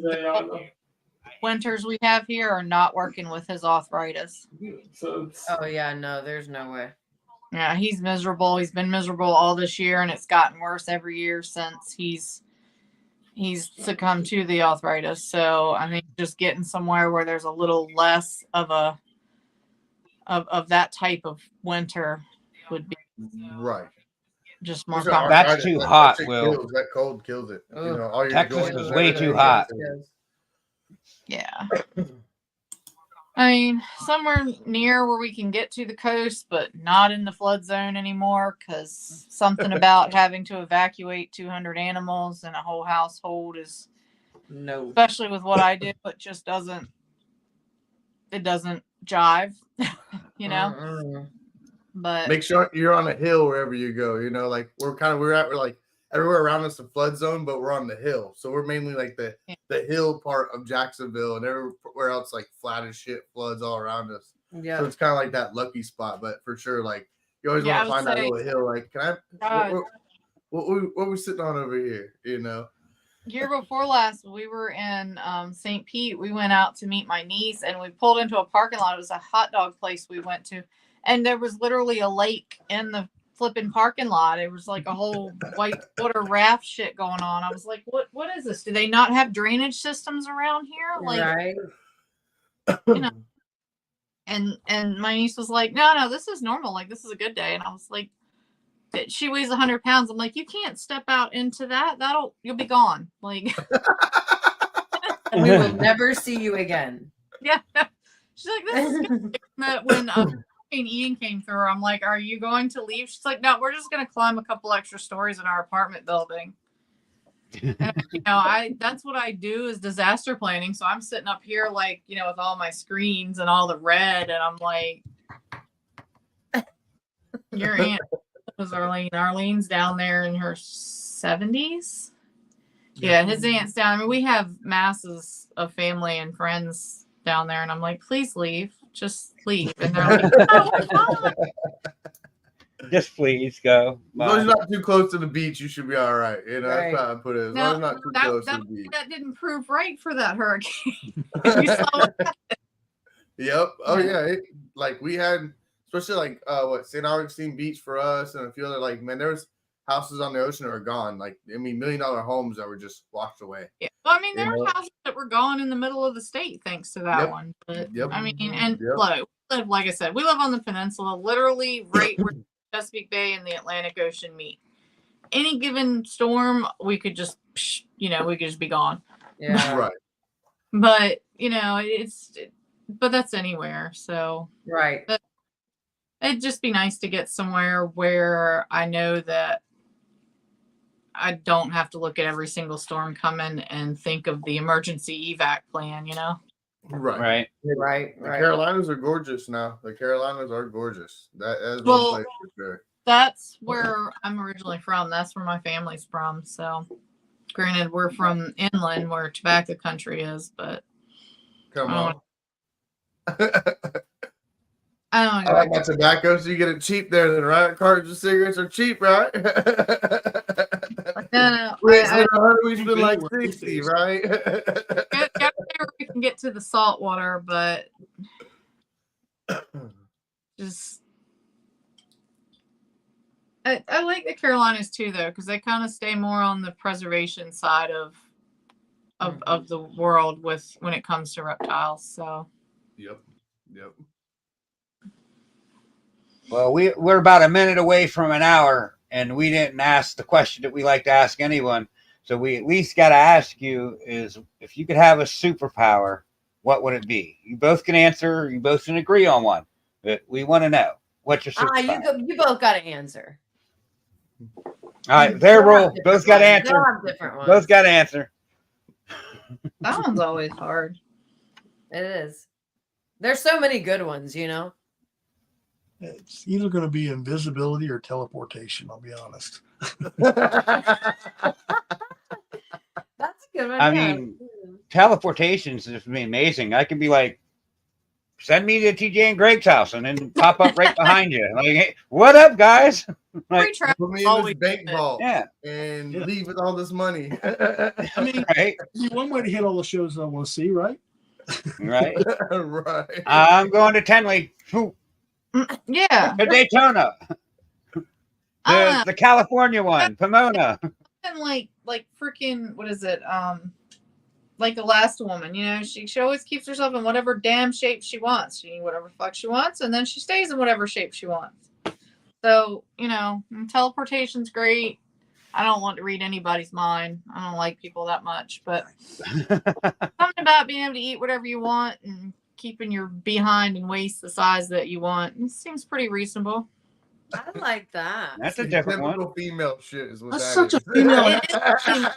winters we have here are not working with his arthritis. So it's, Oh yeah, no, there's no way. Yeah, he's miserable. He's been miserable all this year, and it's gotten worse every year since he's succumbed to the arthritis. So I think just getting somewhere where there's a little less of a of that type of winter would be Right. just more There's comfortable. That's arthritis, too that hot, shit Will. kills, that cold kills it. You Ugh. know, all your Texas joints is and way everything too hot. kills Yeah. I mean, somewhere near where we can get to the coast, but not in the flood zone anymore, because something about having to evacuate 200 animals in a whole household is, No. especially with what I do, it just doesn't jive, you know? Mm-mm. But Make sure you're on a hill wherever you go. You know, like we're like everywhere around us a flood zone, but we're on the hill, so we're mainly like the hill part of Jacksonville, and everywhere else like flat as shit, floods all around us. Yeah. So it's kind of like that lucky spot, but for sure, like you always Yeah, want to find that little hill. Like, can I? God. What we sitting on over here? You know. Year before last, we were in St. Pete. We went out to meet my niece, and we pulled into a parking lot. It was a hot dog place we went to, and there was literally a lake in the flipping parking lot. It was like a whole white water raft shit going on. I was like, what is this? Do they not have drainage systems around here? Like, Right. you know. And my niece was like, no, this is normal. Like, this is a good day. And I was like, she weighs 100 pounds. I'm like, you can't step out into that. You'll be gone. Like, We will never see you again. yeah. She's like, this is good. But when Ian came through, I'm like, are you going to leave? She's like, no, we're just going to climb a couple extra stories in our apartment building. And, you know, that's what I do is disaster planning. So I'm sitting up here, like, you know, with all my screens and all the red, and I'm like, your aunt was Arlene. Arlene's down there in her 70s. Yeah, his aunt's down. I mean, we have masses of family and friends down there, and I'm like, please leave. Just leave. And they're like, no, we're not. Just please go. As long as you're not too close to the beach, you should be all right. You know, Right. that's how I put it. As long No, as you're not too close to the beach. that didn't prove right for that hurricane. You saw what happened. Yep. Oh Yeah. yeah. Like we had, especially like St. Augustine Beach for us, and a few other like man, there was houses on the ocean that were gone. Like I mean, $1 million homes that were just washed away. Yeah. Well, I mean, there You were know? houses that were gone in the middle of the state thanks to that Yep. one. But Yep. I mean, and Yep. look, we live, like I said, we live on the peninsula, literally right where Chesapeake Bay and the Atlantic Ocean meet. Any given storm, we could just, we could just be gone. Yeah. Right. But but that's anywhere. So Right. it'd just be nice to get somewhere where I know that I don't have to look at every single storm coming and think of the emergency evac plan, you know? Right. Right. Right. The Right. Carolinas are gorgeous now. The Carolinas are gorgeous. That is Well, one place for sure. That's where I'm originally from. That's where my family's from. So, granted, we're from inland where tobacco country is, but Come I on. I don't I like my tobacco, so you get it cheap there, then, right? Cartons of cigarettes are cheap, right? No, We I spend 100, we spend like 60, right? got where we can get to the salt water, but just I like the Carolinas too, though, because they kind of stay more on the preservation side of the world when it comes to reptiles. So Yep. Well, we're about a minute away from an hour, and we didn't ask the question that we like to ask anyone. So we at least got to ask you is if you could have a superpower, what would it be? You both can answer. You both can agree on one. But we want to know what's your superpower. You both got to answer. All right, their rule. Both got to answer. They'll have different ones. Both got to answer. that one's always hard. It is. There's so many good ones, you know. It's either going to be invisibility or teleportation. I'll be honest. That's a good one. I yeah. mean, teleportations is amazing. I could be like, send me to TJ and Greg's house, and then pop up right behind you. Like, hey, what up, guys? Free Like, travel Put me in always this bank good. vault yeah, and Yeah. leave with all this money. I mean, right. one way to hit all the shows I want to see, right? Right. Right. I'm going to Tenley. Yeah. To Daytona. I don't know. The California one, Pomona. Like freaking, what is it? Like the last woman, you know, she always keeps herself in whatever damn shape she wants. She whatever fuck she wants, and then she stays in whatever shape she wants. So, you know, teleportation's great. I don't want to read anybody's mind. I don't like people that much, but something about being able to eat whatever you want and keeping your behind and waist the size that you want, it seems pretty reasonable. I like that. That's a different one. Typical female shit is what That's that such a is. female. It is female.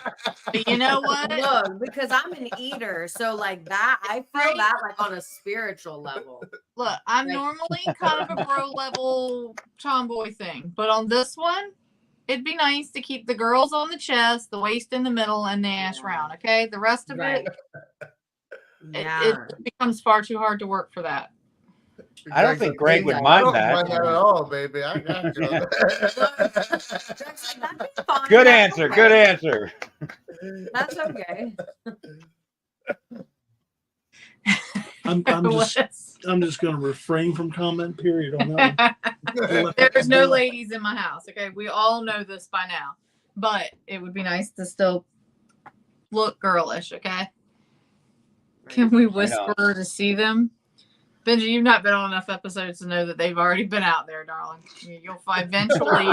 But you know what? Look, because I'm an eater, so like that, I feel Right? that like on a spiritual level. Look, I'm Like- normally kind of a bro level tomboy thing, but on this one, it'd be nice to keep the girls on the chest, the waist in the middle, and the ass round. Okay, the rest of Right. it becomes far too hard to work for that. I don't think Greg would I mind don't that. mind that at all, baby. I got you. Jack's like, that'd be fine. Good That's answer. okay. Good answer. That's okay. I'm just going to refrain from comment. Period on that one. There's no ladies in my house. Okay, we all know this by now, but it would be nice to still look girlish. Okay, can we whisper to see them? Benji, you've not been on enough episodes to know that they've already been out there, darling. You'll find eventually.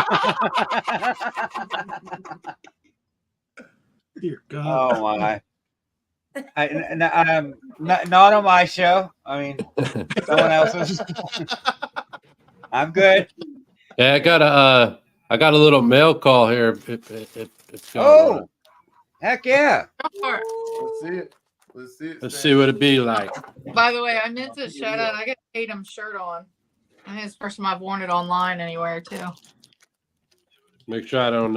Dear God. Oh my! Not on my show. I mean, someone else's. I'm good. Yeah, I got a little mail call here. If Oh, heck yeah! Go for it. Let's see it. Let's see it. let's Stan. see what it be like. By the way, I meant to shout out. I got a Tatum shirt on. I think it's the first time I've worn it online anywhere too. Make sure I don't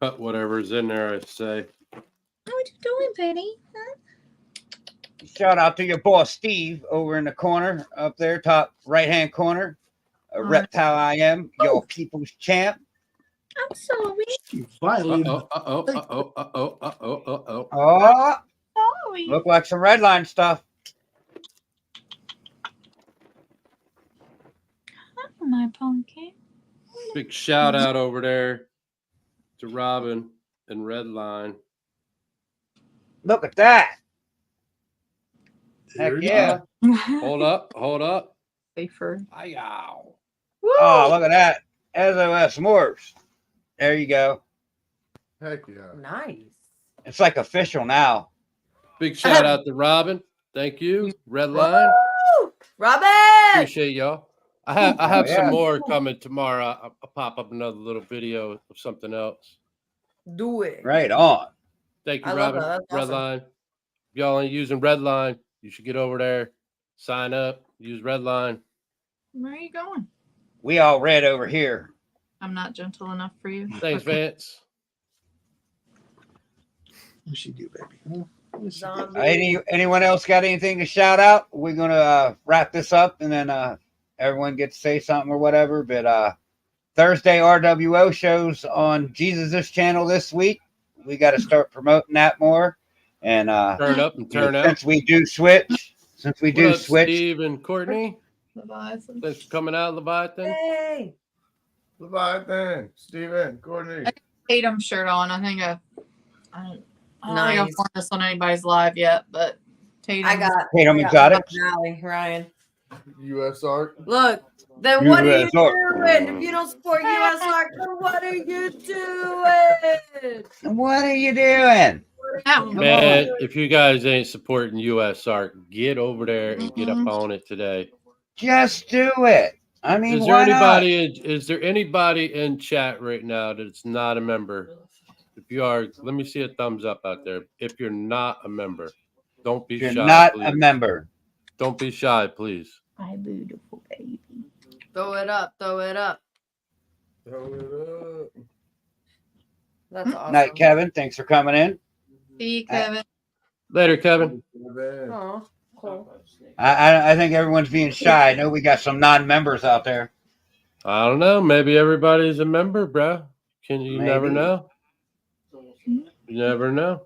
cut whatever's in there. I say. What you doing, Penny? Shout out to your boss Steve over in the corner up there, top right hand corner. A reptile I am, your people's champ. I'm sorry. You violated. Oh, Sorry. look like some red line stuff. My pumpkin. Big shout out over there to Robin and Redline. Look at that. Heck There yeah. Hold up. Safer. Hi-yow. Oh, look at that. SOS Morphs. There you go. Heck yeah. Nice. It's like official now. Big shout out to Robin. Thank you. Redline. Woo! Robin! Appreciate y'all. I have Yeah. some more coming tomorrow. I'll pop up another little video of something else. Do it. Right on. Thank you, I love Robin. that. That's awesome. Redline. If y'all ain't using Redline, you should get over there, sign up, use Redline. Where are you going? We all red over here. I'm not gentle enough for you. Thanks, Vance. What she do, baby? Huh? Zombie. Anyone else got anything to shout out? We're gonna wrap this up and then everyone gets to say something or whatever. But Thursday R.W.O shows on Jesus' channel this week. We got to start promoting that more. And Turn up and turn out. since we do switch, What up, Steve and Courtney? Leviathan. Thanks for coming out, Leviathan. Hey. Leviathan, Steven, Courtney. Tatum shirt on. I think I don't think I've Nice. worn this on anybody's live yet, but Tatum. I got Tatum I got Exotics. Rally, Ryan. US Art. Look, then what are you US Art. doing? If you don't support US Art, then what are you doing? What are you doing? That one. Man, if you guys ain't supporting US Art, get over there and get up on it today. Just do it. I mean, Is there why not? anybody in chat right now that's not a member? If you are, let me see a thumbs up out there. If you're not a member, don't be You're shy. not please. a member. Don't be shy, please. My beautiful baby. Throw it up. Throw it up. That's awesome. Night, Kevin. Thanks for coming in. See you, Kevin. Later, Kevin. Aw, cool. I think everyone's being shy. I know we got some non-members out there. I don't know. Maybe everybody's a member, bro. You never Maybe. know. You never know.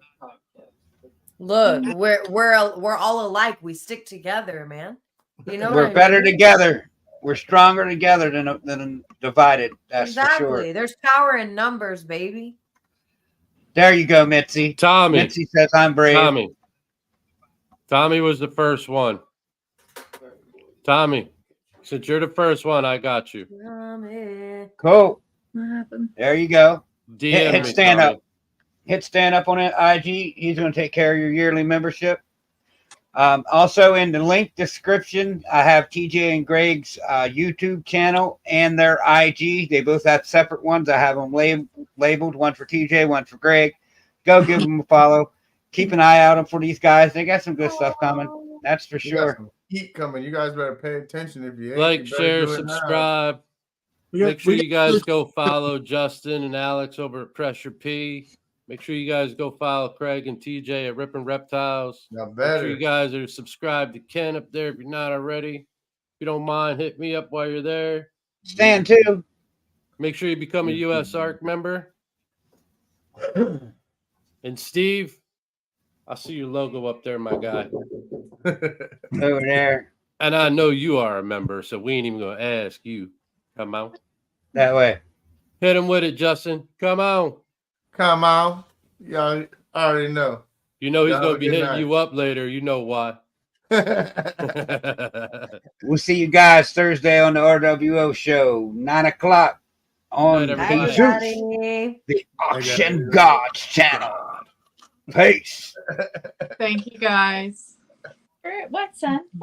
Look, we're all alike. We stick together, man. You know what We're I better mean? together. We're stronger together than divided. That's Exactly. for sure. There's power in numbers, baby. There you go, Mitzi. Tommy. Mitzi says I'm brave. Tommy was the first one. Tommy, since you're the first one, I got you. Cool. What happened? There you go. DM Hit me, stand Tommy. up. Hit stand up on it, IG. He's going to take care of your yearly membership. Also, in the link description, I have TJ and Greg's YouTube channel and their IG. They both have separate ones. I have them labeled, one for TJ, one for Greg. Go give them a follow. Keep an eye out for these guys. They got some good stuff coming. That's for We got sure. some heat coming. You guys better pay attention if you ain't. Like, you better share, do it now. subscribe. Make sure you guys go follow Justin and Alex over at Pressure P. Make sure you guys go follow Craig and TJ at Rippin' Reptiles. Now Make better. sure you guys are subscribed to Ken up there if you're not already. If you don't mind, hit me up while you're there. Stand too. Make sure you become a US ARC member. And Steve, I see your logo up there, my guy. Over there. And I know you are a member, so we ain't even going to ask you. Come on. That way. Hit him with it, Justin. Come on. Come on. Y'all already know. You know he's Y'all going have to a be good hitting night. you up later. You know why. We'll see you guys Thursday on the RWO show, 9 o'clock on Night, Bye, everybody. Jesus, everybody. the guys. Auction Gods channel. Peace. Thank you guys. What, son? What